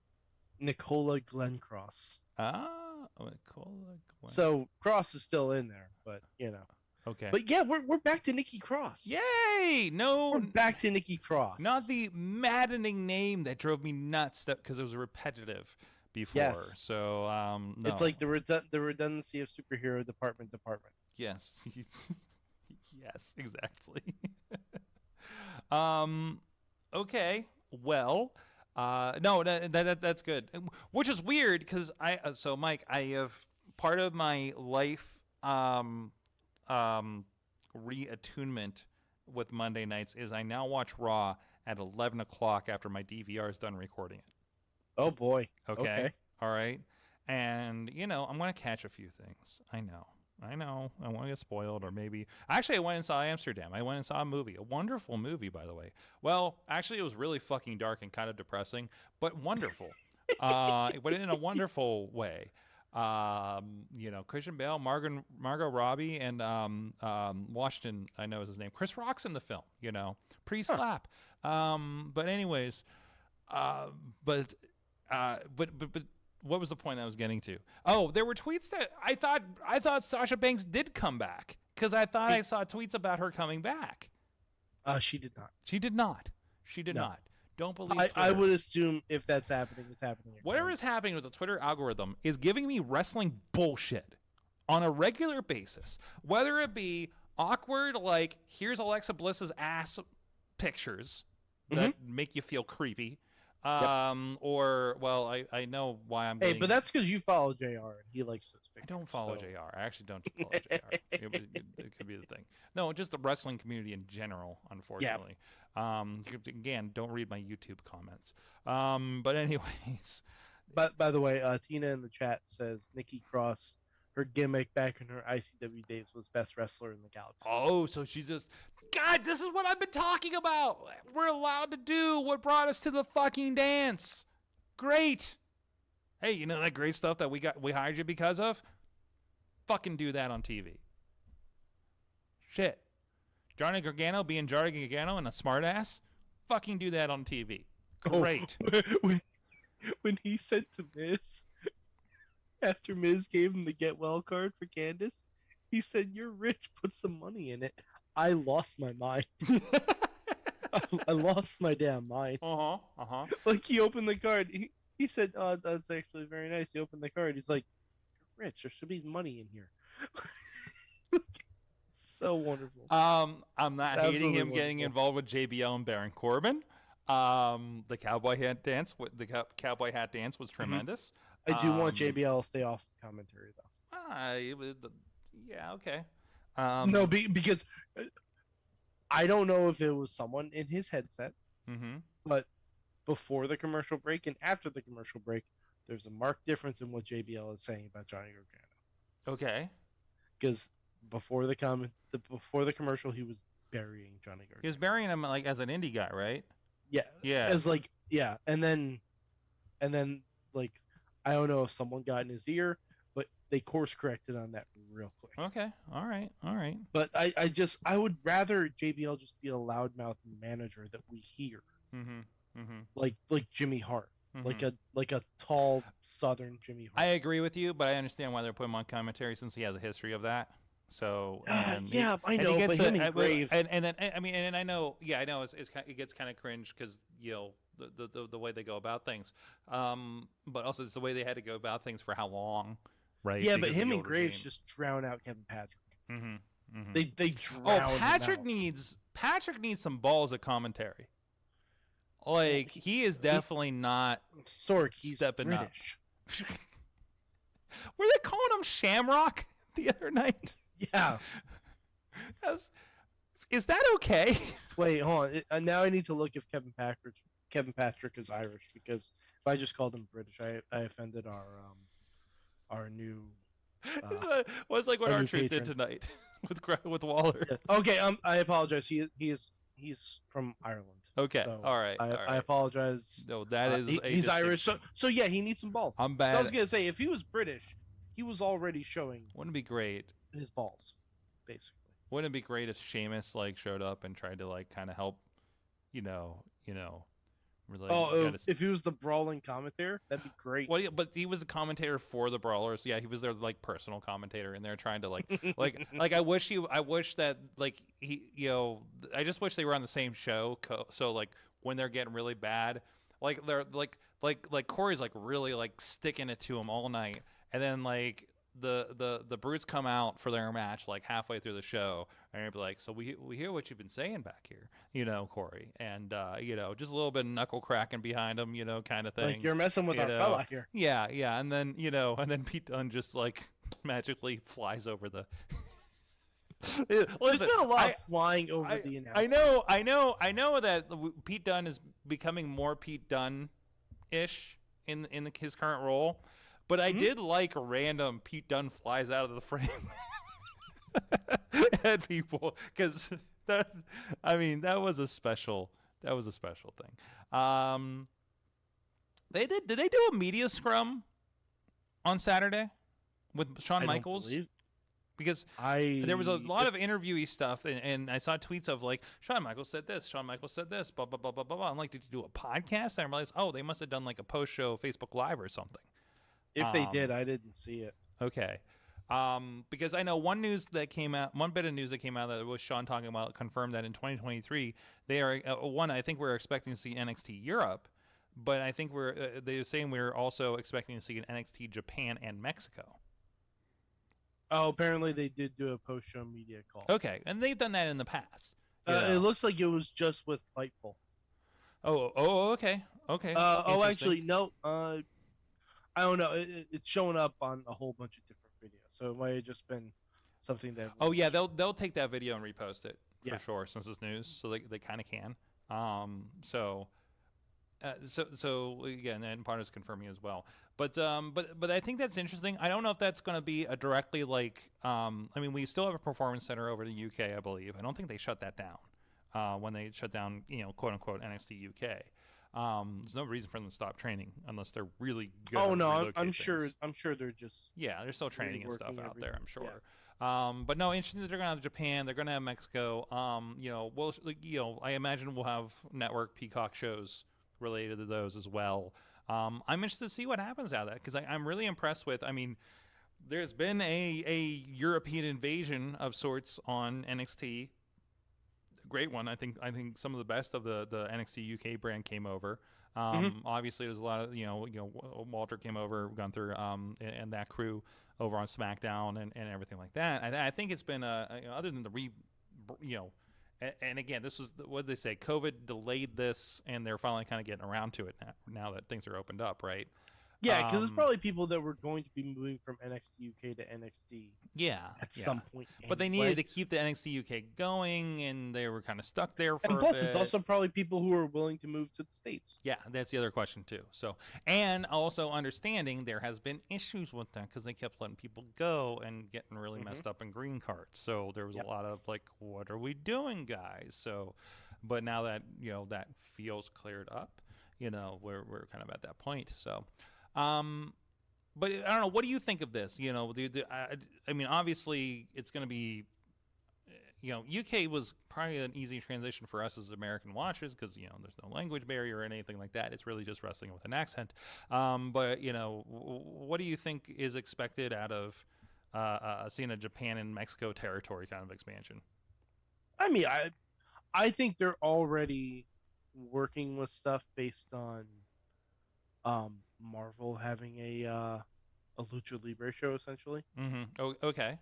Nicola Glenn Cross. Nicola Glenn. So Cross is still in there, but Okay. But yeah, we're back to Nikki Cross. Yay! No, we're back to Nikki Cross. Not the maddening name that drove me nuts because it was repetitive before. Yes. So no. It's like the redundancy of superhero department. Yes. Yes, exactly. Okay. Well, no, that's good. Which is weird because so Mike, I have part of my life reattunement with Monday nights is I now watch Raw at 11 o'clock after my DVR is done recording it. Oh boy. Okay. All right. And I'm going to catch a few things. I know. I want to get spoiled, or maybe actually I went and saw Amsterdam. I went and saw a movie, a wonderful movie, by the way. Well, actually it was really fucking dark and kind of depressing, but wonderful. But in a wonderful way. Christian Bale, Margot Robbie, and Washington, I know is his name. Chris Rock's in the film. Pretty slap. But anyways, but what was the point I was getting to? Oh, there were tweets that I thought Sasha Banks did come back because I thought I saw tweets about her coming back. She did not. She did not. Don't believe I would assume if that's happening, it's happening. Whatever is happening with the Twitter algorithm is giving me wrestling bullshit on a regular basis. Whether it be awkward, like here's Alexa Bliss's ass pictures that make you feel creepy, Or well, I know why I'm. Hey, getting, but that's because you follow JR and he likes those I pictures. don't follow so. JR. I actually don't follow JR. It could be the thing. No, just the wrestling community in general, unfortunately. Again, don't read my YouTube comments. But anyways. But by the way, Tina in the chat says Nikki Cross, her gimmick back in her ICW days was best wrestler in the galaxy. Oh, so she's just, God, this is what I've been talking about. We're allowed to do what brought us to the fucking dance. Great. Hey, you know that great stuff that we hired you because of? Fucking do that on TV. Shit. Johnny Gargano being Johnny Gargano and a smartass? Fucking do that on TV. Great. Oh, when he said to Miz, after Miz gave him the get well card for Candice, he said, "You're rich, put some money in it." I lost my mind. I lost my damn mind. Like, he opened the card. He said, "Oh, that's actually very nice." He opened the card. He's like, "You're rich. There should be money in here." So wonderful. I'm not hating him Absolutely getting wonderful. involved with JBL and Baron Corbin. The cowboy hat dance, cowboy hat dance was tremendous. I do want JBL to stay off commentary though. Yeah, okay. No, because I don't know if it was someone in his headset, but before the commercial break and after the commercial break, there's a marked difference in what JBL is saying about Johnny Gargano. Okay. Because before the commercial, he was burying Johnny Gargano. He was burying him like as an indie guy, right? Yeah. Yeah. As like, yeah, and then like, I don't know if someone got in his ear, but they course corrected on that real quick. Okay. All right. But I would rather JBL just be a loudmouth manager that we hear. Like Jimmy Hart. Like a tall Southern Jimmy Hart. I agree with you, but I understand why they're putting him on commentary since he has a history of that. So yeah, I know, but him and Graves, and then I mean, and I know, yeah, I know it gets kind of cringe because the way they go about things, but also it's the way they had to go about things for how long, right? Yeah, because but him of the and old Graves regime. just drown out Kevin Patrick. They drown. Oh, Patrick needs some balls of commentary. Like, he is definitely not Sork. He's stepping British. up. Were they calling him Shamrock the other night? Yeah. Is that okay? Wait, hold on. Now I need to look if Kevin Patrick is Irish, because if I just called him British, I offended our new. Was like what our our new truth did patron. tonight with Waller. Yeah. Okay, I apologize. He's from Ireland. Okay, So all right. I apologize. No, that is he's Irish. So yeah, he needs some balls. I'm So bad. I was gonna say, if he was British, he was already showing Wouldn't it be great? his balls, basically. Wouldn't it be great if Sheamus like showed up and tried to like kind of help, really? If he was the brawling commentator, that'd be great. Well, yeah, but he was a commentator for the Brawlers. Yeah, he was their like personal commentator, and they're trying to like, I wish that like I just wish they were on the same show. So like when they're getting really bad, like they're like Corey's like really like sticking it to him all night, and then like the Brutes come out for their match like halfway through the show, and they'd be like, so we hear what you've been saying back here, Corey, and just a little bit of knuckle cracking behind him, kind of thing. Like, you're messing with our fella here. Yeah, and then Pete Dunne just like magically flies over the. Listen, There's been a lot of flying over the announcement. I know that Pete Dunne is becoming more Pete Dunne-ish in his current role. But I did like random Pete Dunne flies out of the frame at people, because that was a special thing. Did they do a media scrum on Saturday with Shawn Michaels? Because there was a lot of interviewee stuff, and I saw tweets of like, Shawn Michaels said this, blah blah blah blah blah. I'm like, did you do a podcast? And I realized, they must have done like a post show Facebook Live or something. If they did, I didn't see it. Okay. Because I know one bit of news that came out that was Sean talking about confirmed that in 2023 they are I think we're expecting to see NXT Europe, but I think they're saying we're also expecting to see an NXT Japan and Mexico. Oh, apparently they did do a post-show media call. Okay, and they've done that in the past. It looks like it was just with Fightful. Oh, okay. Okay. Oh, Interesting. actually, no. I don't know. It's showing up on a whole bunch of different videos, so it might have just been something that. Oh yeah, they'll take that video and repost it for Yeah. sure since it's news, so they kind of can. So again, and Pardo's confirming as well. But I think that's interesting. I don't know if that's going to be a directly like. I mean, we still have a performance center over the UK, I believe. I don't think they shut that down when they shut down, quote unquote NXT UK. There's no reason for them to stop training unless they're really good. Oh at no, relocating I'm things. sure. I'm sure they're just. Yeah, they're still training and stuff reworking out there, I'm sure. Yeah. But no, interesting that they're gonna have Japan. They're gonna have Mexico. I imagine we'll have network Peacock shows related to those as well. I'm interested to see what happens out of that because I'm really impressed with. I mean, there's been a European invasion of sorts on NXT. Great one. I think some of the best of the NXT UK brand came over. Obviously, there's a lot of Walter came over, Gunther, and that crew over on SmackDown and everything like that. I think it's been other than and again, this was what did they say? COVID delayed this, and they're finally kind of getting around to it now that things are opened up, right? Yeah, because there's probably people that were going to be moving from NXT UK to NXT. At some point. But they needed to keep the NXT UK going, and they were kind of stuck there for and a plus, bit. it's also probably people who are willing to move to the States. Yeah, that's the other question too. So, and also understanding there has been issues with that because they kept letting people go and getting really messed up in green cards. So there was a lot of like, what are we doing, guys? So, but now that that feels cleared up, we're kind of at that point. So. But I don't know. What do you think of this? I mean, obviously, it's going to be. UK was probably an easy transition for us as American watchers because there's no language barrier or anything like that. It's really just wrestling with an accent. But what do you think is expected out of seeing a Japan and Mexico territory kind of expansion? I mean, I think they're already working with stuff based on Marvel having a Lucha Libre show essentially. Mm-hmm. Oh, okay.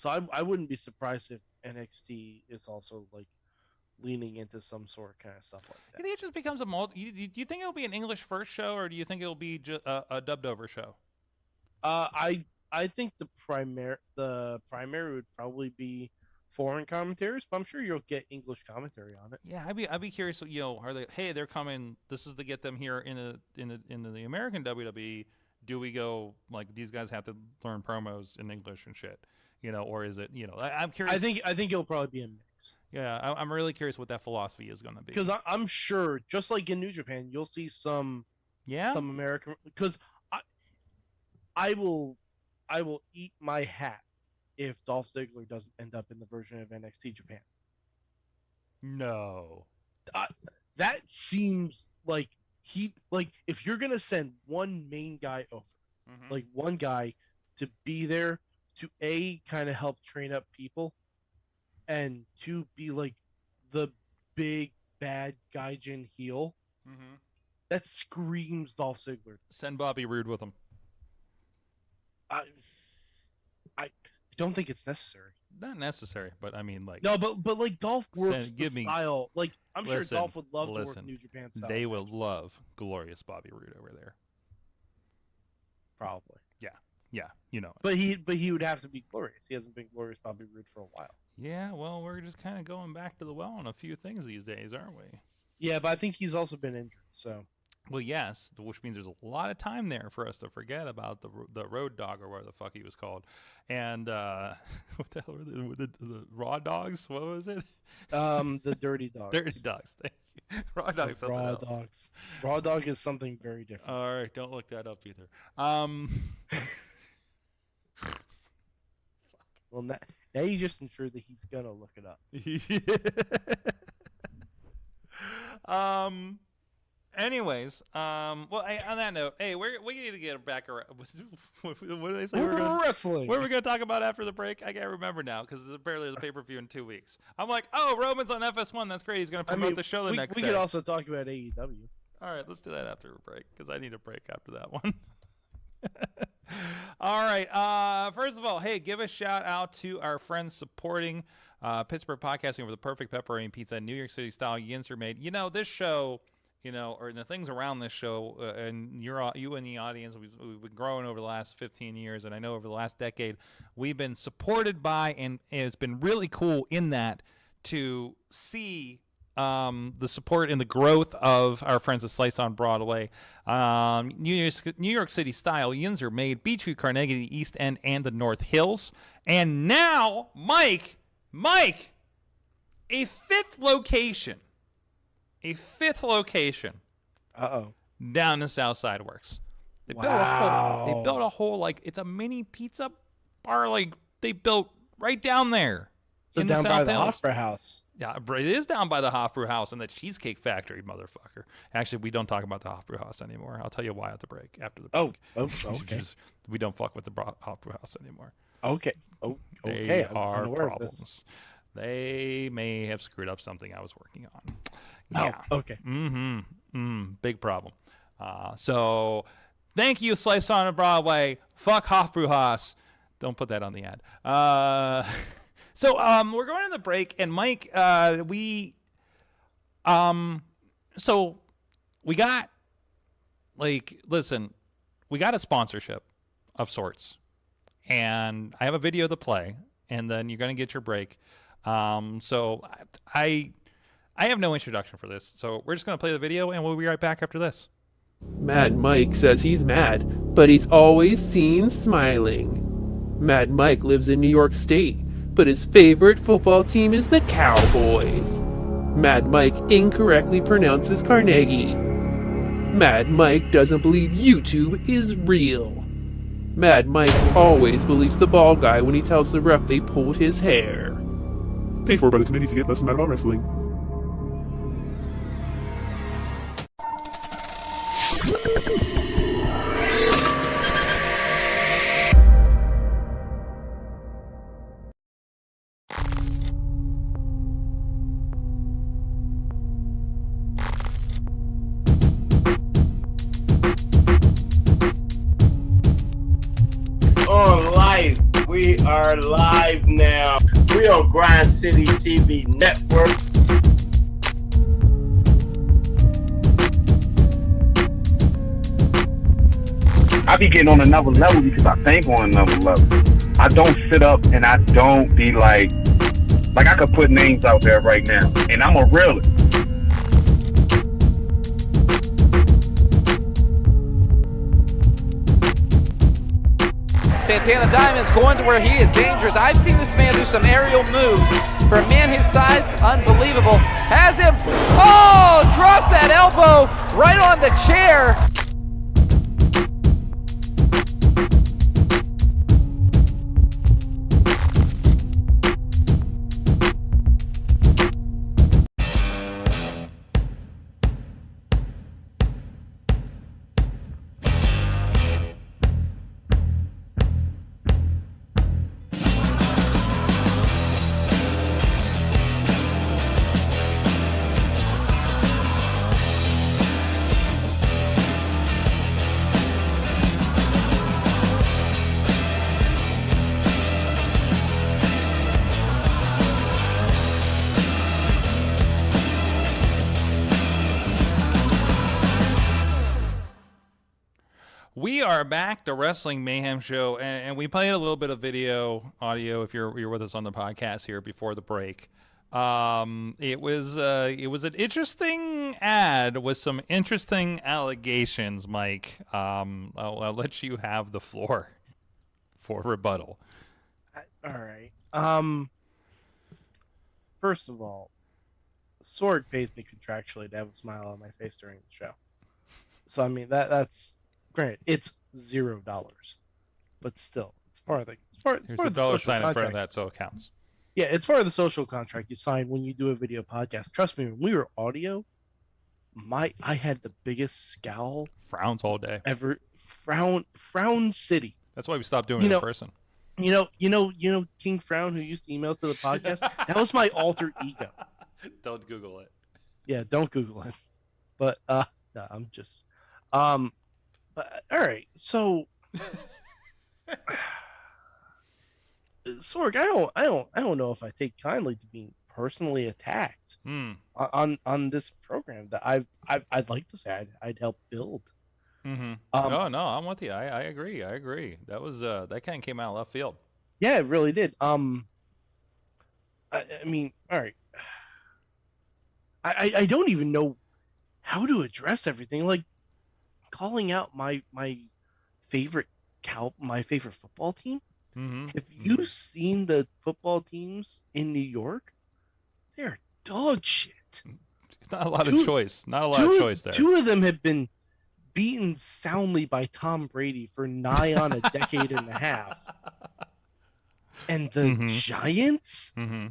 So I wouldn't be surprised if NXT is also like leaning into some sort of kind of stuff like that. You think it just becomes do you think it'll be an English first show, or do you think it'll be a dubbed over show? I think the primary would probably be foreign commentators, but I'm sure you'll get English commentary on it. Yeah, I'd be curious. Are they? Hey, they're coming. This is to get them here in the American WWE. Do we go like these guys have to learn promos in English and shit? Or is it? I'm curious. I think it'll probably be a mix. Yeah, I'm really curious what that philosophy is going to be. Because I'm sure, just like in New Japan, you'll see some American. Because I will eat my hat if Dolph Ziggler doesn't end up in the version of NXT Japan. No. That seems like if you're gonna send one main guy over, like one guy to be there to kind of help train up people, and to be like the big bad Gaijin heel, that screams Dolph Ziggler. Send Bobby Roode with him. I don't think it's necessary. Not necessary, but I mean, like no, but like Dolph works give the me- style. Like I'm sure listen, Dolph would love to listen. work New Japan style. They will love glorious Bobby Roode over there. Probably. Yeah, But he would have to be glorious. He hasn't been glorious Bobby Roode for a while. Yeah, well, we're just kind of going back to the well on a few things these days, aren't we? Yeah, but I think he's also been injured. So. Well, yes, which means there's a lot of time there for us to forget about the Road Dog or whatever the fuck he was called, and what the hell were the Raw Dogs? What was it? The Dirty Dogs. Dirty Dogs. Thank you. Raw Dogs. Something Raw else. Dogs. Raw Dog is something very different. All right, don't look that up either. Well, now you just ensured that he's gonna look it up. Anyways, well, on that note, hey, we need to get back around. What did I say? Wrestling. What are we going to talk about after the break? I can't remember now because apparently there's a pay-per-view in 2 weeks. I'm like, oh, Roman's on FS1. That's great. He's going to promote the show the next day. We could also talk about AEW. All right, let's do that after a break because I need a break after that one. All right. First of all, hey, give a shout out to our friends supporting Pittsburgh Podcasting for the perfect pepperoni pizza, New York City style yins are made. This show or the things around this show, and you and the audience, we've been growing over the last 15 years, and I know over the last decade, we've been supported by, and it's been really cool in that to see the support and the growth of our friends at Slice on Broadway. New York City style yins are made, Beachview, Carnegie, the East End, and the North Hills. And now, Mike, a fifth location. Uh-oh. Down in Southside Works. They Wow. built a whole, like, it's a mini pizza bar, like, they built right down there. So in down the by South the Hills. Opera House. Yeah, it is down by the Hofbräu House and the Cheesecake Factory, motherfucker. Actually, we don't talk about the Hofbräu House anymore. I'll tell you why at the break. After the break. Okay. We don't fuck with the Hofbräu House anymore. Okay. Oh, They okay. I are wasn't aware of this. problems. They may have screwed up something I was working on. Oh, Yeah. okay. Big problem. So thank you, Slice on Broadway. Fuck Hofbräu House. Don't put that on the ad. So we're going to the break, and Mike, we got, like, listen, we got a sponsorship of sorts, and I have a video to play, and then you're going to get your break. So I have no introduction for this, so we're just going to play the video, and we'll be right back after this. Mad Mike says he's mad, but he's always seen smiling. Mad Mike lives in New York State, but his favorite football team is the Cowboys. Mad Mike incorrectly pronounces Carnegie. Mad Mike doesn't believe YouTube is real. Mad Mike always believes the ball guy when he tells the ref they pulled his hair. Paid for by the committee to get less mad about wrestling. On live. We are live now. We on Grind City TV Network. I be getting on another level because I think on another level. I don't sit up and I don't be like I could put names out there right now, and I'm a realist. Santana Diamond's going to where he is dangerous. I've seen this man do some aerial moves. For a man his size, unbelievable. Has him, drops that elbow right on the chair. We are back, the Wrestling Mayhem Show, and we played a little bit of audio. If you're with us on the podcast here before the break, it was an interesting ad with some interesting allegations. Mike, I'll let you have the floor for rebuttal. All right. First of all, Sword pays me contractually to have a smile on my face during the show. So I mean that's granted, it's $0, but still, it's part of the. There's a dollar sign in front of that, so it counts. Yeah, it's part of the social contract you sign when you do a video podcast. Trust me, when we were audio, I had the biggest scowl. Frowns all day. Ever. Frown City. That's why we stopped doing it in person. You know King Frown, who used to email to the podcast. That was my alter ego. Don't Google it. Yeah, don't Google it. But no, I'm just But all right, so Sorg, I don't know if I take kindly to being personally attacked Hmm. on this program that I'd like to say I'd help build. Mm-hmm. No, I'm with you. I agree. I agree. That was that kind of came out of left field. Yeah, it really did. I mean, all right. I don't even know how to address everything. Like calling out my favorite football team. Mm-hmm. If you've seen the football teams in New York, they're dog shit. It's not a lot of choice. Not a lot of choice there. Two of them have been beaten soundly by Tom Brady for nigh on a decade and a half. And the Giants? Mm-hmm.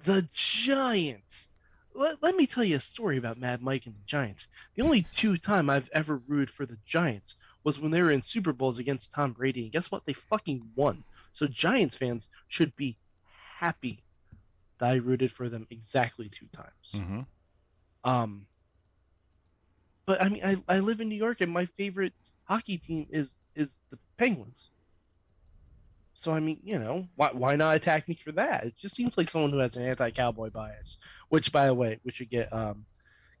The Giants. Let me tell you a story about Mad Mike and the Giants. The only 2 times I've ever rooted for the Giants was when they were in Super Bowls against Tom Brady. And guess what? They fucking won. So Giants fans should be happy that I rooted for them exactly 2 times. Mm-hmm. But I mean, I live in New York, and my favorite hockey team is the Penguins. So I mean, you know, why not attack me for that? It just seems like someone who has an anti-cowboy bias. Which, by the way, we should get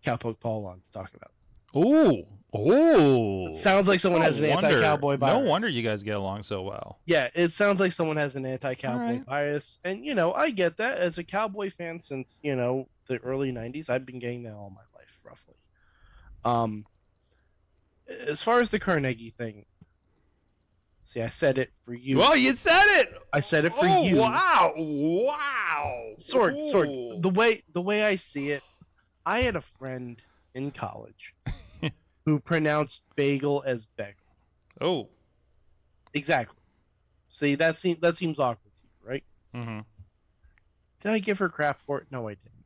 Cowpoke Paul on to talk about. Oh. It sounds like someone has an anti-cowboy bias. No wonder you guys get along so well. Yeah, it sounds like someone has an anti-cowboy right. bias, and you know, I get that. As a Cowboy fan since the early '90s, I've been getting that all my life, roughly. As far as the Carnegie thing, see, I said it for you. Well, you said it. I said it for you. Wow! Sorg. The way I see it, I had a friend in college who pronounced bagel as bagel. Oh, exactly. See, that seems awkward to you, right? Mm-hmm. Did I give her crap for it? No, I didn't.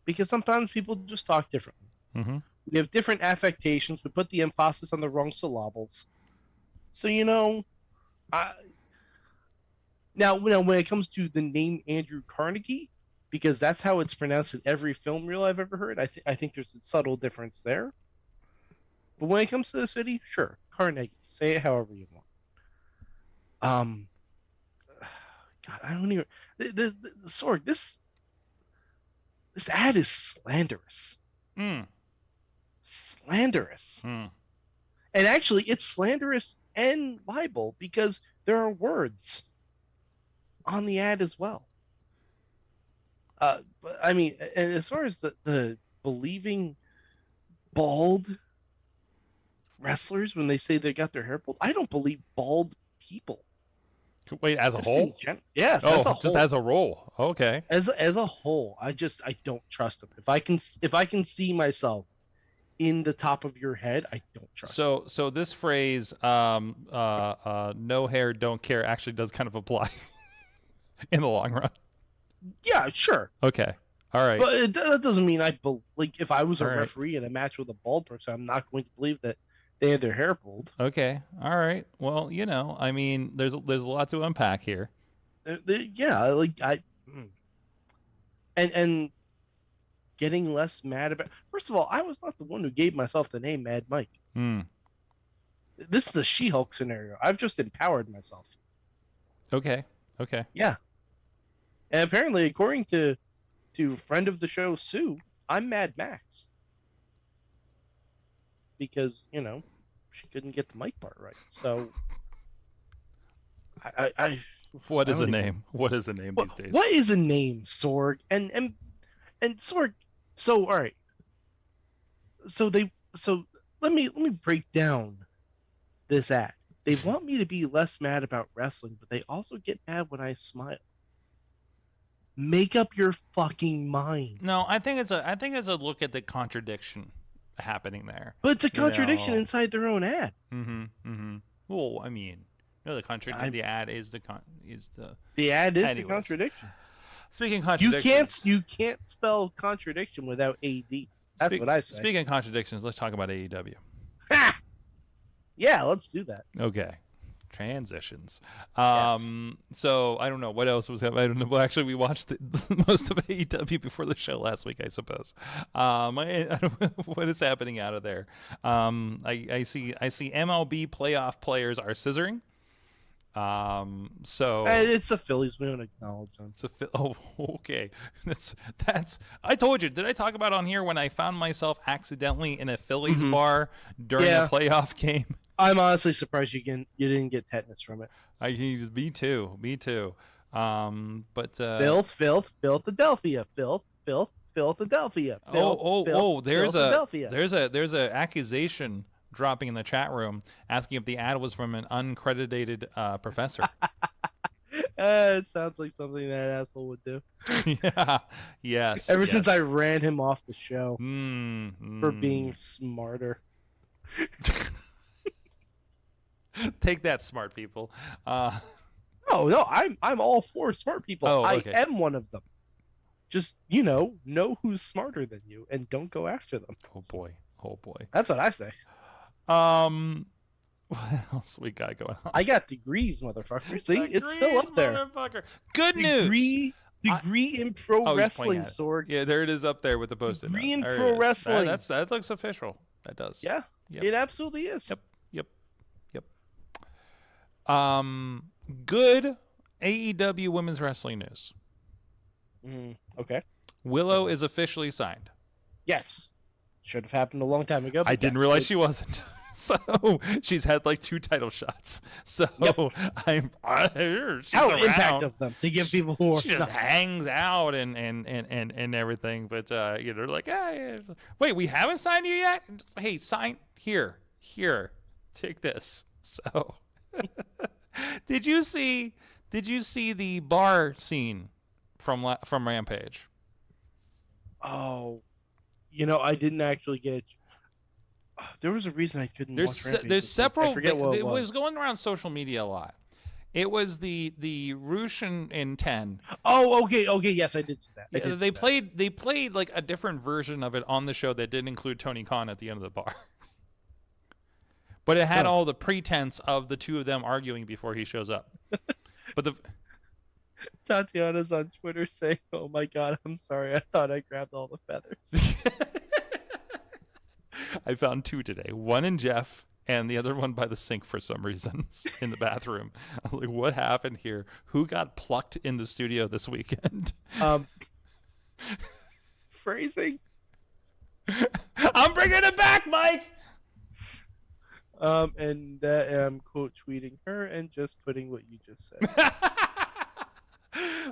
Because sometimes people just talk differently. Mm-hmm. We have different affectations. We put the emphasis on the wrong syllables. So now when it comes to the name Andrew Carnegie, because that's how it's pronounced in every film reel I've ever heard, I think there's a subtle difference there. But when it comes to the city, sure, Carnegie. Say it however you want. God, I don't even. Sorg, this ad is slanderous. Slanderous. And actually, it's slanderous and libel because there are words on the ad as well. But I mean, and as far as the believing bald wrestlers when they say they got their hair pulled, I don't believe bald people. Wait, as a Just whole? Yes. Oh, as a just whole. as a role. Okay. As a whole, I don't trust them. If I can see myself in the top of your head, I don't trust. So this phrase, no hair, don't care, actually does kind of apply in the long run. Yeah, sure. Okay. All right. But that doesn't mean like if I was a All right. referee in a match with a bald person, I'm not going to believe that they had their hair pulled. Okay. All right. Well, I mean, there's a lot to unpack here. Yeah, and getting less mad about. First of all, I was not the one who gave myself the name Mad Mike. This is a She-Hulk scenario. I've just empowered myself. Okay. Yeah. And apparently, according to friend of the show Sue, I'm Mad Max. Because, she couldn't get the mic part right. So What is a name? What is a name these days? What is a name, Sorg? And Sorg, so all right. So let me break down this ad. They want me to be less mad about wrestling, but they also get mad when I smile. Make up your fucking mind. No, I think it's a look at the contradiction happening there. But it's a contradiction inside their own ad. Well, I mean, the contradiction. The ad is the the contradiction. Speaking of contradictions, you can't spell contradiction without AD. That's what I say. Speaking of contradictions, let's talk about AEW. Ha! Yeah, let's do that. Okay. Transitions. Yes. So I don't know what else was happening. I don't know. Well, actually, we watched most of AEW before the show last week, I suppose. I don't know what is happening out of there. I see MLB playoff players are scissoring. So it's the Phillies. We don't acknowledge them. it's oh, okay. That's. I told you. Did I talk about on here when I found myself accidentally in a Phillies bar during a playoff game? I'm honestly surprised you didn't get tetanus from it. Me too. But Philadelphia. Philadelphia. There's a accusation dropping in the chat room asking if the ad was from an uncredited professor. It sounds like something that asshole would do. Yeah. Yes. Ever since I ran him off the show for Mm. being smarter. Take that, smart people. No, I'm all for smart people. Oh, okay. I am one of them. Just know who's smarter than you and don't go after them. Oh boy. That's what I say. What else we got going on? I got degrees, motherfucker. See, it's still up there. Motherfucker. Good news. Degree in pro he's pointing wrestling, at it. Sorg. Yeah, there it is up there with the post-it note. Degree in There pro it is. wrestling. That looks official. That does. Yeah, Yep. it absolutely is. Yep. Good AEW women's wrestling news. Okay. Willow is officially signed. Yes. Should have happened a long time ago. I didn't realize she wasn't. So she's had like 2 title shots. So she's How around. impact of them to give people who are She just hangs out and everything. But they're like, hey, wait, we haven't signed you yet? Hey, sign here, take this. So did you see the bar scene from Rampage? Oh, I didn't actually get it. There was a reason I couldn't watch Rampage. There's several. I forget what it was going around social media a lot. It was the Roosh and 10. Oh, okay, yes, I did see that. They played like a different version of it on the show that didn't include Tony Khan at the end of the bar. But it had all the pretense of the 2 of them arguing before he shows up. But Tatiana's on Twitter saying, "Oh my God, I'm sorry. I thought I grabbed all the feathers." I found 2 today. One in Jeff and the other one by the sink for some reason in the bathroom. I'm like, what happened here? Who got plucked in the studio this weekend? Phrasing. I'm bringing it back, Mike. And I'm quote tweeting her and just putting what you just said.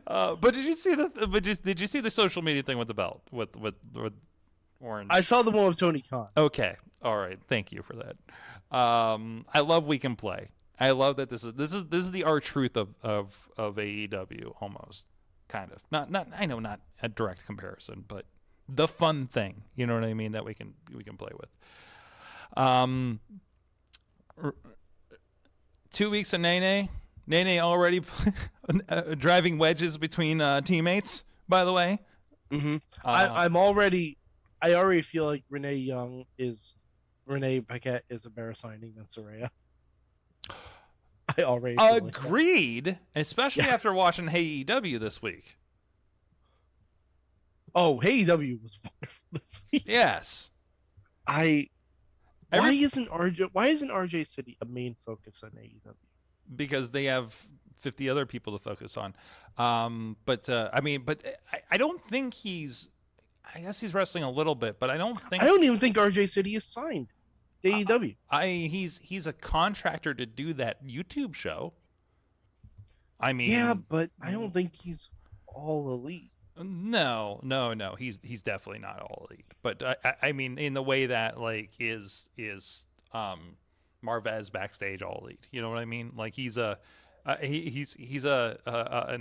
But did you see did you see the social media thing with the belt with Orange? I saw the one with Tony Khan. Okay, all right, thank you for that. I love We Can Play. I love that this is the R-Truth of AEW almost, kind of. Not I know, not a direct comparison, but the fun thing, you know what I mean, that we can play with. 2 weeks of Nene already driving wedges between teammates, by the way. Mm-hmm. I already feel like Renee Paquette is a better signing than Saraya. I already agreed, like especially after watching Hey EW this week. Oh, Hey EW was wonderful this week. Yes. Why isn't RJ City a main focus on AEW? Because they have 50 other people to focus on. I don't think I guess he's wrestling a little bit, but I don't even think RJ City is signed to AEW. He's a contractor to do that YouTube show. I mean, yeah, but I don't think he's all elite. No. He's definitely not all elite. But I mean, in the way that like is Marvez backstage all elite. You know what I mean? Like he's an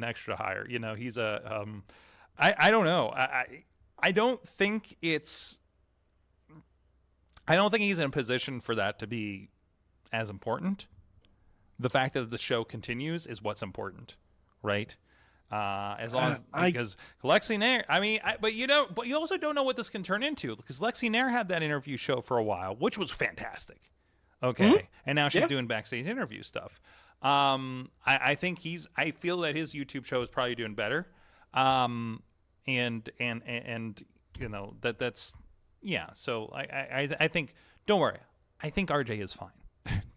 extra hire. You know, he's a I don't know. I don't think he's in a position for that to be as important. The fact that the show continues is what's important, right? As long as because Lexi Nair, but you also don't know what this can turn into because Lexi Nair had that interview show for a while, which was fantastic. Okay, and now she's doing backstage interview stuff. I think I feel that his YouTube show is probably doing better. And you know that's yeah. So I think don't worry. I think RJ is fine.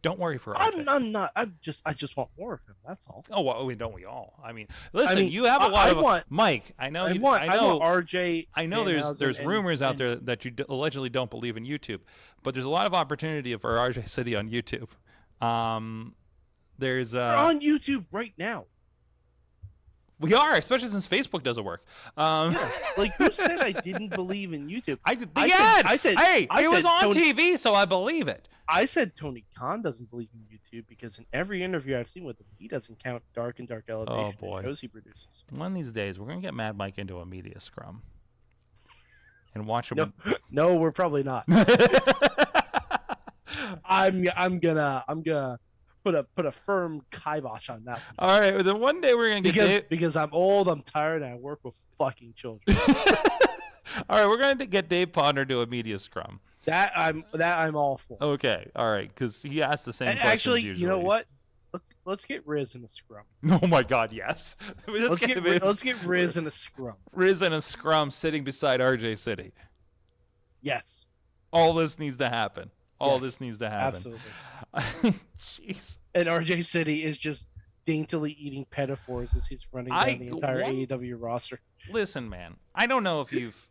Don't worry for RJ. I'm not. I just want more of him. That's all. Oh, well, don't we all? I mean, listen, you have a lot of Mike. I know. I want RJ. I know there's rumors out there that you allegedly don't believe in YouTube, but there's a lot of opportunity for RJ City on YouTube. We're on YouTube right now. We are, especially since Facebook doesn't work. Like, who said I didn't believe in YouTube? I said, hey, it was on TV, so I believe it. I said Tony Khan doesn't believe in YouTube because in every interview I've seen with him, he doesn't count Dark and Dark Elevation shows he produces. One of these days, we're gonna get Mad Mike into a media scrum and watch him. No, we're probably not. I'm gonna put a firm kibosh on that one. All right, then one day we're gonna get because I'm old, I'm tired, and I work with fucking children. All right, we're gonna get Dave Ponder to a media scrum. That I'm all for. Okay, all right, because he asks the same questions actually, usually. you know what? Let's get Riz in a scrum. Oh my God, yes. Let's get Riz in a scrum. Riz in a scrum sitting beside RJ City. Yes. All this needs to happen. This needs to happen. Absolutely. Jeez. And RJ City is just daintily eating pedophores as he's running down the entire AEW roster. Listen, man, I don't know if you've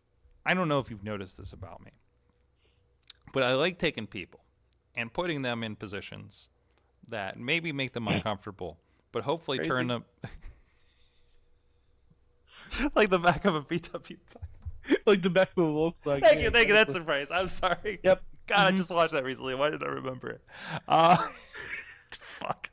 noticed this about me, but I like taking people and putting them in positions that maybe make them uncomfortable, but hopefully turn them like the back of a VW. Like the back of a Volkswagen. Thank you. That's the phrase. I'm sorry. Yep. God, I just watched that recently. Why did I remember it? Fuck.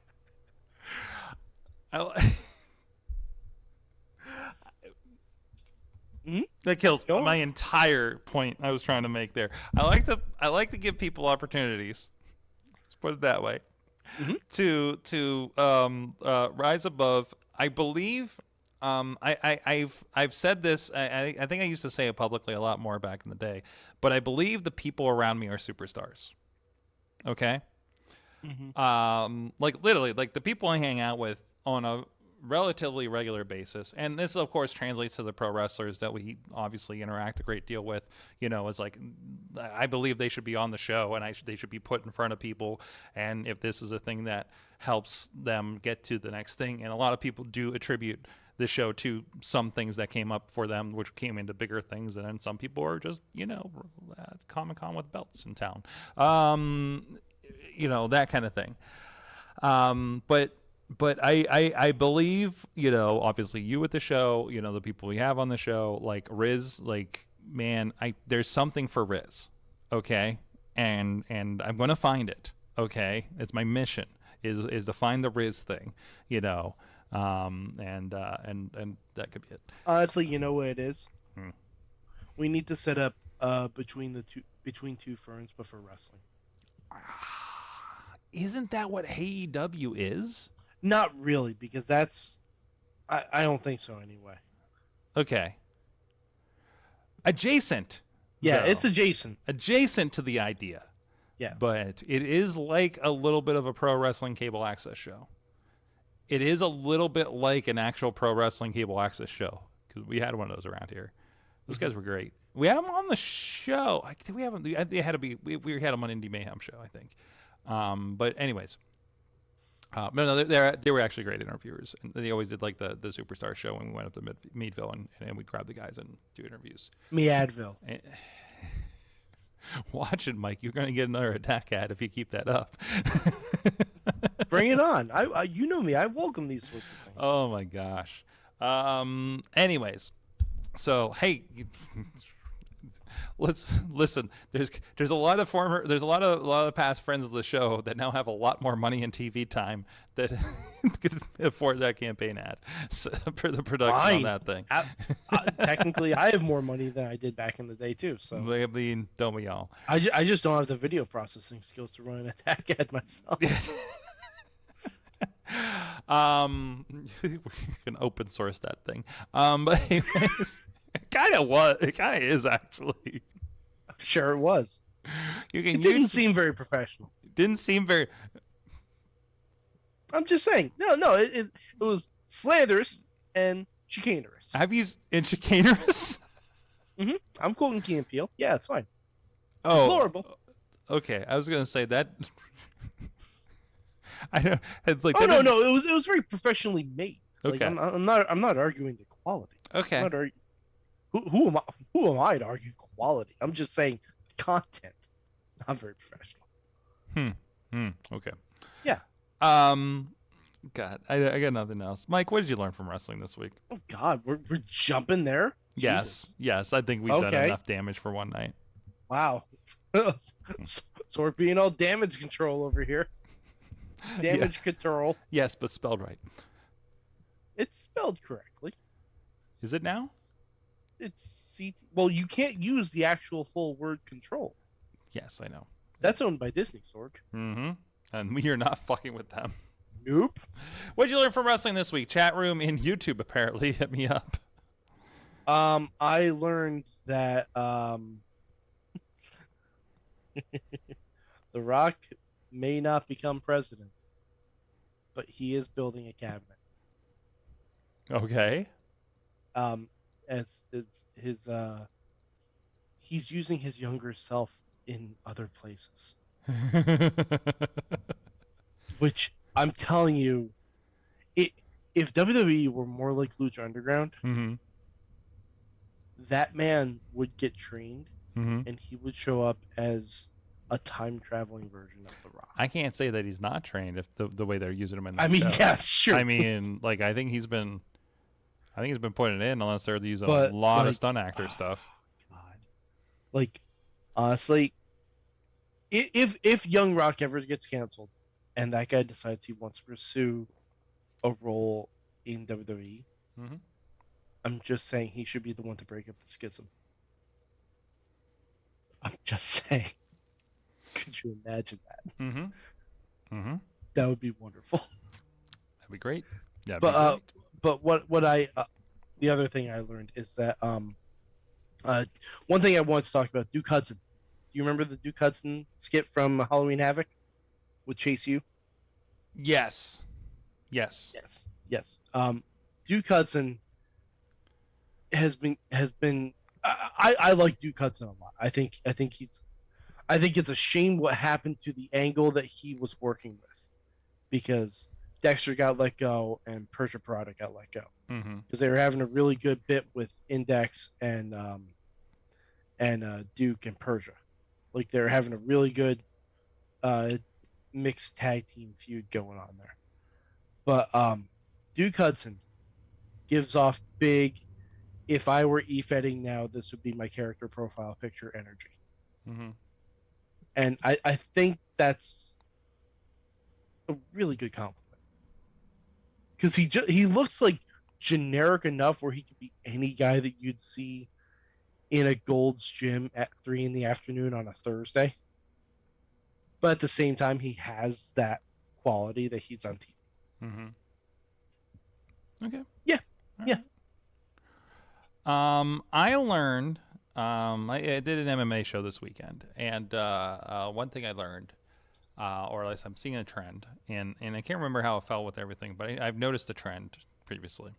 That kills my entire point I was trying to make there. I like to give people opportunities. Let's put it that way. To rise above. I believe. I've said this. I think I used to say it publicly a lot more back in the day, but I believe the people around me are superstars. Okay. Like literally, like the people I hang out with on a relatively regular basis, and this of course translates to the pro wrestlers that we obviously interact a great deal with. You know, it's like I believe they should be on the show, and they should be put in front of people. And if this is a thing that helps them get to the next thing, and a lot of people do attribute the show to some things that came up for them, which came into bigger things, and then some people are just, you know, at Comic-Con with belts in town, you know, that kind of thing. But I believe, you know, obviously you at the show, you know, the people we have on the show, like Riz, like, man, there's something for Riz, okay, and I'm gonna find it, okay. It's my mission is to find the Riz thing, you know. And that could be it. Honestly, you know what it is? We need to set up between two ferns, but for wrestling. Isn't that what AEW is? Not really, because that's I don't think so anyway. Okay. Adjacent. Yeah, though. it's adjacent. Adjacent to the idea. Yeah. But it is like a little bit of a pro wrestling cable access show. It is a little bit like an actual pro wrestling cable access show, because we had one of those around here. Those guys were great. We had them on the show. We had them on Indie Mayhem show, I think. But anyways, no, they were actually great interviewers, and they always did like the Superstar show when we went up to Meadville, and we'd grab the guys and do interviews. Meadville. Watch it, Mike. You're going to get another attack ad if you keep that up. Bring it on. I you know me. I welcome these sorts of things. Oh my gosh. Anyways, so hey, let's listen. There's a lot of past friends of the show that now have a lot more money and TV time that could afford that campaign ad for the production on that thing. Technically, I have more money than I did back in the day too. So I mean, don't we all? I just don't have the video processing skills to run an attack ad myself. We can open source that thing. But anyways, it kind of is actually. I'm sure it was. It didn't seem very professional. Didn't seem very. I'm just saying. No, it was slanderous and chicanerous. Have you in chicanerous? I'm quoting Key and Peele. Yeah, it's fine. Oh, deplorable. Okay, I was gonna say that. I know. It's like Oh no, it was very professionally made. Like, Okay. I'm not arguing the quality. Okay. I'm not who am I to argue quality? I'm just saying content, not very professional. Okay. Yeah. God, I got nothing else. Mike, what did you learn from wrestling this week? Oh God, we're jumping there. Yes. I think we've done Okay. enough damage for one night. Wow. So we're being all damage control over here. Damage control. Yes, but spelled right. It's spelled correctly. Is it now? It's well, you can't use the actual full word control. Yes, I know. That's owned by Disney, Sorg. Mm-hmm. And we are not fucking with them. Nope. What did you learn from wrestling this week? Chat room in YouTube, apparently. Hit me up. I learned that The Rock may not become president, but he is building a cabinet. Okay. As his he's using his younger self in other places. Which I'm telling you, if WWE were more like Lucha Underground, Mm-hmm. that man would get trained Mm-hmm. and he would show up as a time traveling version of The Rock. I can't say that he's not trained if the way they're using him in the I mean, show. yeah, sure. I mean, like I think he's been putting it in unless they're using But, a lot of like, stunt actor stuff. God, like honestly, if Young Rock ever gets canceled, and that guy decides he wants to pursue a role in WWE, Mm-hmm. I'm just saying he should be the one to break up the schism. I'm just saying. Could you imagine that? Mm-hmm. Mm-hmm. That would be wonderful. That'd be great. Yeah. But what I the other thing I learned is that one thing I wanted to talk about, Duke Hudson. Do you remember the Duke Hudson skit from Halloween Havoc with Chase U? Yes. Yes. Duke Hudson has been. I like Duke Hudson a lot. I think it's a shame what happened to the angle that he was working with, because Dexter got let go and Persia Parada got let go Mm-hmm. because they were having a really good bit with Index and Duke and Persia. Like they were having a really good mixed tag team feud going on there. But Duke Hudson gives off big, if I were e-fetting now, this would be my character profile picture energy. Mm-hmm. And I think that's a really good compliment. Because he looks like generic enough where he could be any guy that you'd see in a Gold's Gym at 3 p.m. on a Thursday. But at the same time, he has that quality that he's on TV. Mm-hmm. Okay. Yeah. All Yeah. right. I learned. I did an MMA show this weekend, and one thing I learned, or at least I'm seeing a trend, and I can't remember how it fell with everything, but I've noticed a trend previously.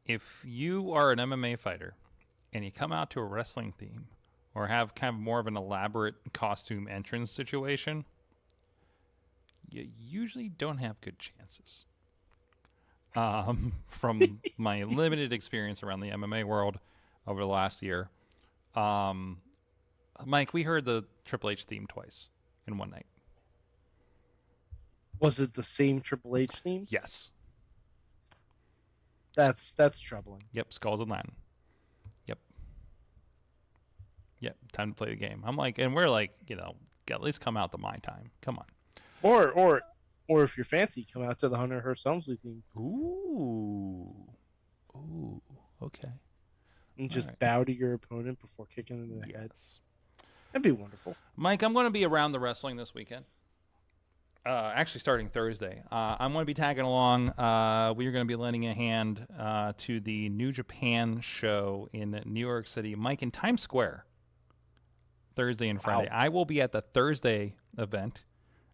If you are an MMA fighter and you come out to a wrestling theme or have kind of more of an elaborate costume entrance situation, you usually don't have good chances. From my limited experience around the MMA world over the last year. Mike, we heard the Triple H theme twice in one night. Was it the same Triple H theme? Yes. That's troubling. Yep, Skulls in Latin. Yep, time to play the game. I'm like, and we're like, at least come out to my time. Come on. Or if you're fancy, come out to the Hunter Hearst Helmsley theme. Ooh, okay. And just right. bow to your opponent before kicking him in the head. That'd be wonderful. Mike, I'm going to be around the wrestling this weekend. Actually, starting Thursday. I'm going to be tagging along. We are going to be lending a hand to the New Japan show in New York City. Mike, in Times Square, Thursday and Friday. Wow. I will be at the Thursday event,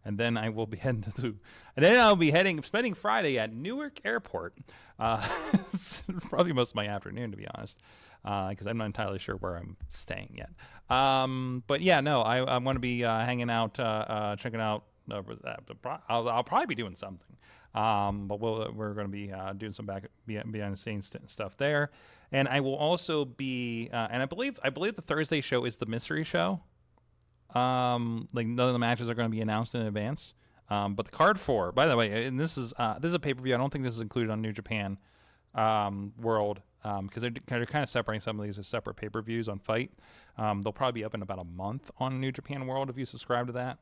and then I will be heading spending Friday at Newark Airport. It's probably most of my afternoon, to be honest, because I'm not entirely sure where I'm staying yet. But yeah, no, I'm going to be hanging out, checking out over that. But I'll probably be doing something. But we're going to be doing some behind the scenes stuff there, and I will also be. And I believe the Thursday show is the mystery show. Like none of the matches are going to be announced in advance. But the card for, by the way, and this is a pay-per-view. I don't think this is included on New Japan World because they're kind of separating some of these as separate pay-per-views on Fight. They'll probably be up in about a month on New Japan World if you subscribe to that.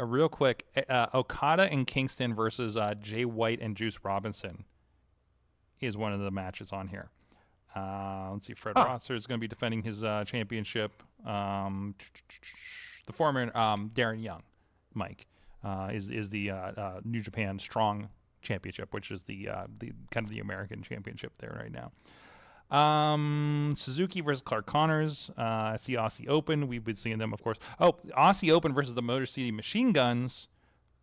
Real quick, Okada and Kingston versus Jay White and Juice Robinson is one of the matches on here. Let's see, Fred Rosser is going to be defending his championship. The former Darren Young, Mike, is the New Japan Strong Championship, which is the kind of the American championship there right now. Suzuki versus Clark Connors. I see Aussie Open. We've been seeing them, of course. Oh, Aussie Open versus the Motor City Machine Guns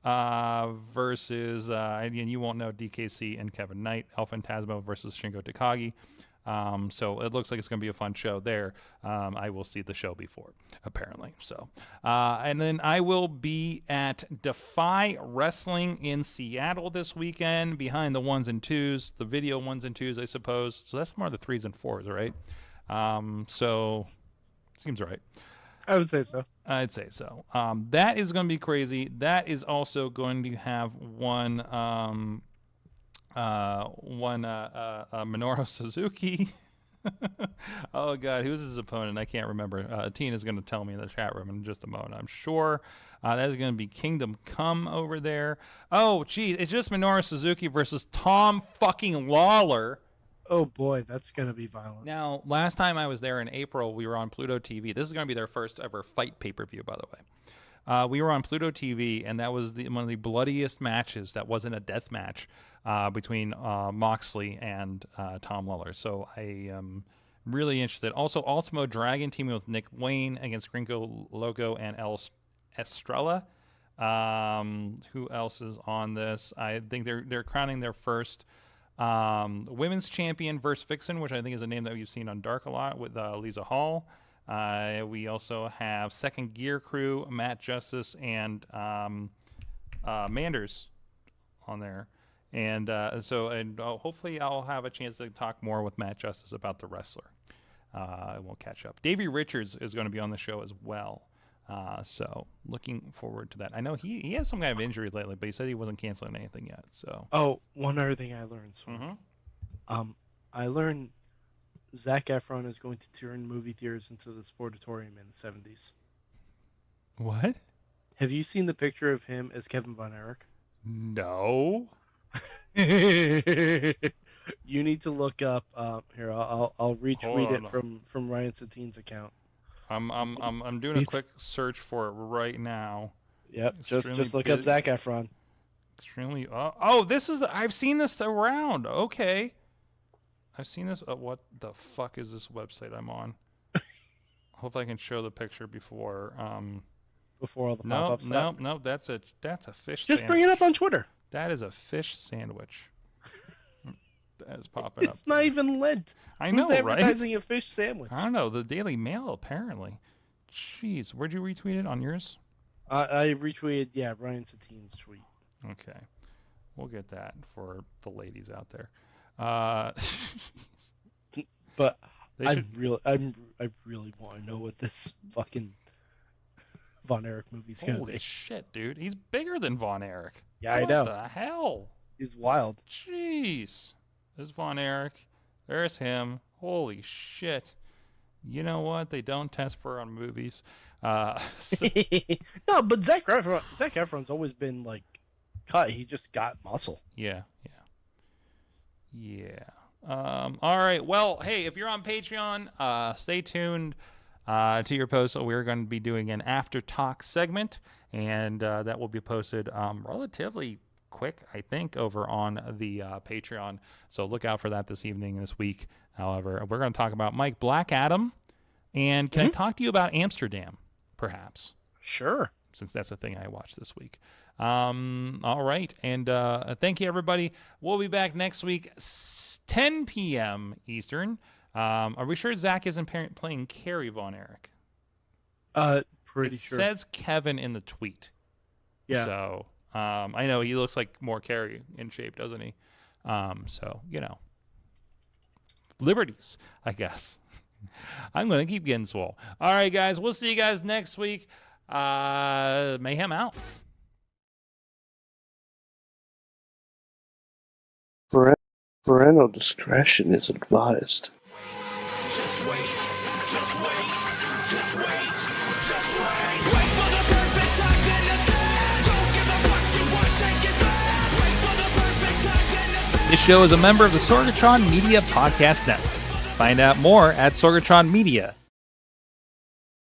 versus, and you won't know, DKC and Kevin Knight. El Fantasma versus Shingo Takagi. So it looks like it's going to be a fun show there. I will see the show before, apparently. So, and then I will be at Defy Wrestling in Seattle this weekend, behind the 1s and 2s, the video 1s and 2s, I suppose. So that's more the 3s and 4s, right? So seems right. I would say so. I'd say so. That is going to be crazy. That is also going to have one Minoru Suzuki. Oh God, who's his opponent? I can't remember. Tina's going to tell me in the chat room in just a moment, I'm sure. That is going to be Kingdom Come over there. Oh, geez, it's just Minoru Suzuki versus Tom fucking Lawler. Oh boy, that's going to be violent. Now, last time I was there in April, we were on Pluto TV. This is going to be their first ever Fight pay-per-view, by the way. We were on Pluto TV, and that was one of the bloodiest matches that wasn't a death match between Moxley and Tom Lawler. So I am really interested. Also, Ultimo Dragon teaming with Nick Wayne against Gringo Loco and El Estrella. Who else is on this? I think they're crowning their first women's champion versus Vixen, which I think is a name that we've seen on Dark a lot with Lisa Hall. We also have Second Gear Crew, Matt Justice, and Manders on there. And hopefully I'll have a chance to talk more with Matt Justice about the wrestler. We'll catch up. Davey Richards is going to be on the show as well. So looking forward to that. I know he has some kind of injury lately, but he said he wasn't canceling anything yet. So. Oh, one other thing I learned. I learned Zac Efron is going to turn movie theaters into the Sportatorium in the 70s. What? Have you seen the picture of him as Kevin Von Erich? No. You need to look up. Here, I'll retweet it from Ryan Satine's account. I'm doing a quick search for it right now. Yep, just look up Zac Efron. Extremely. Oh, this is I've seen this around. Okay. I've seen this. What the fuck is this website I'm on? Hopefully I can show the picture before. Before all the pop-ups. No. That's a fish. Just sandwich. bring it up on Twitter. That is a fish sandwich. That is popping up. It's not even Lent. I know, Who's right? advertising a fish sandwich? I don't know. The Daily Mail apparently. Jeez, where'd you retweet it? On yours? I retweeted. Yeah, Ryan Satine's tweet. Okay, we'll get that for the ladies out there. But I really want to know what this fucking Von Erich movie's gonna Holy be. shit, dude! He's bigger than Von Erich. Yeah, I know. What the hell? He's wild. Jeez, there's Von Erich. There's him. Holy shit! You know what? They don't test for on movies. No, but Zac Efron's always been like cut. He just got muscle. Yeah. All right. Well, hey, if you're on Patreon, stay tuned to your post. So we're going to be doing an after talk segment, and that will be posted relatively quick, I think, over on the Patreon. So look out for that this evening, this week. However, we're going to talk about Mike Black Adam, and can I talk to you about Amsterdam, perhaps? Sure. Since that's the thing I watched this week. All right. And thank you, everybody. We'll be back next week, 10 p.m. Eastern. Are we sure Zach isn't playing Kerry Von Erich? Pretty it sure. It says Kevin in the tweet. Yeah. So I know he looks like more Carey in shape, doesn't he? So, liberties, I guess. I'm going to keep getting swole. All right, guys. We'll see you guys next week. Mayhem out. Parental discretion is advised. Just wait, just wait, just wait, just wait. Wait for the perfect time, then attack. Don't give up what you want, take it back. Wait for the perfect time, then attack. This show is a member of the Sorgatron Media Podcast Network. Find out more at sorgatronmedia.com.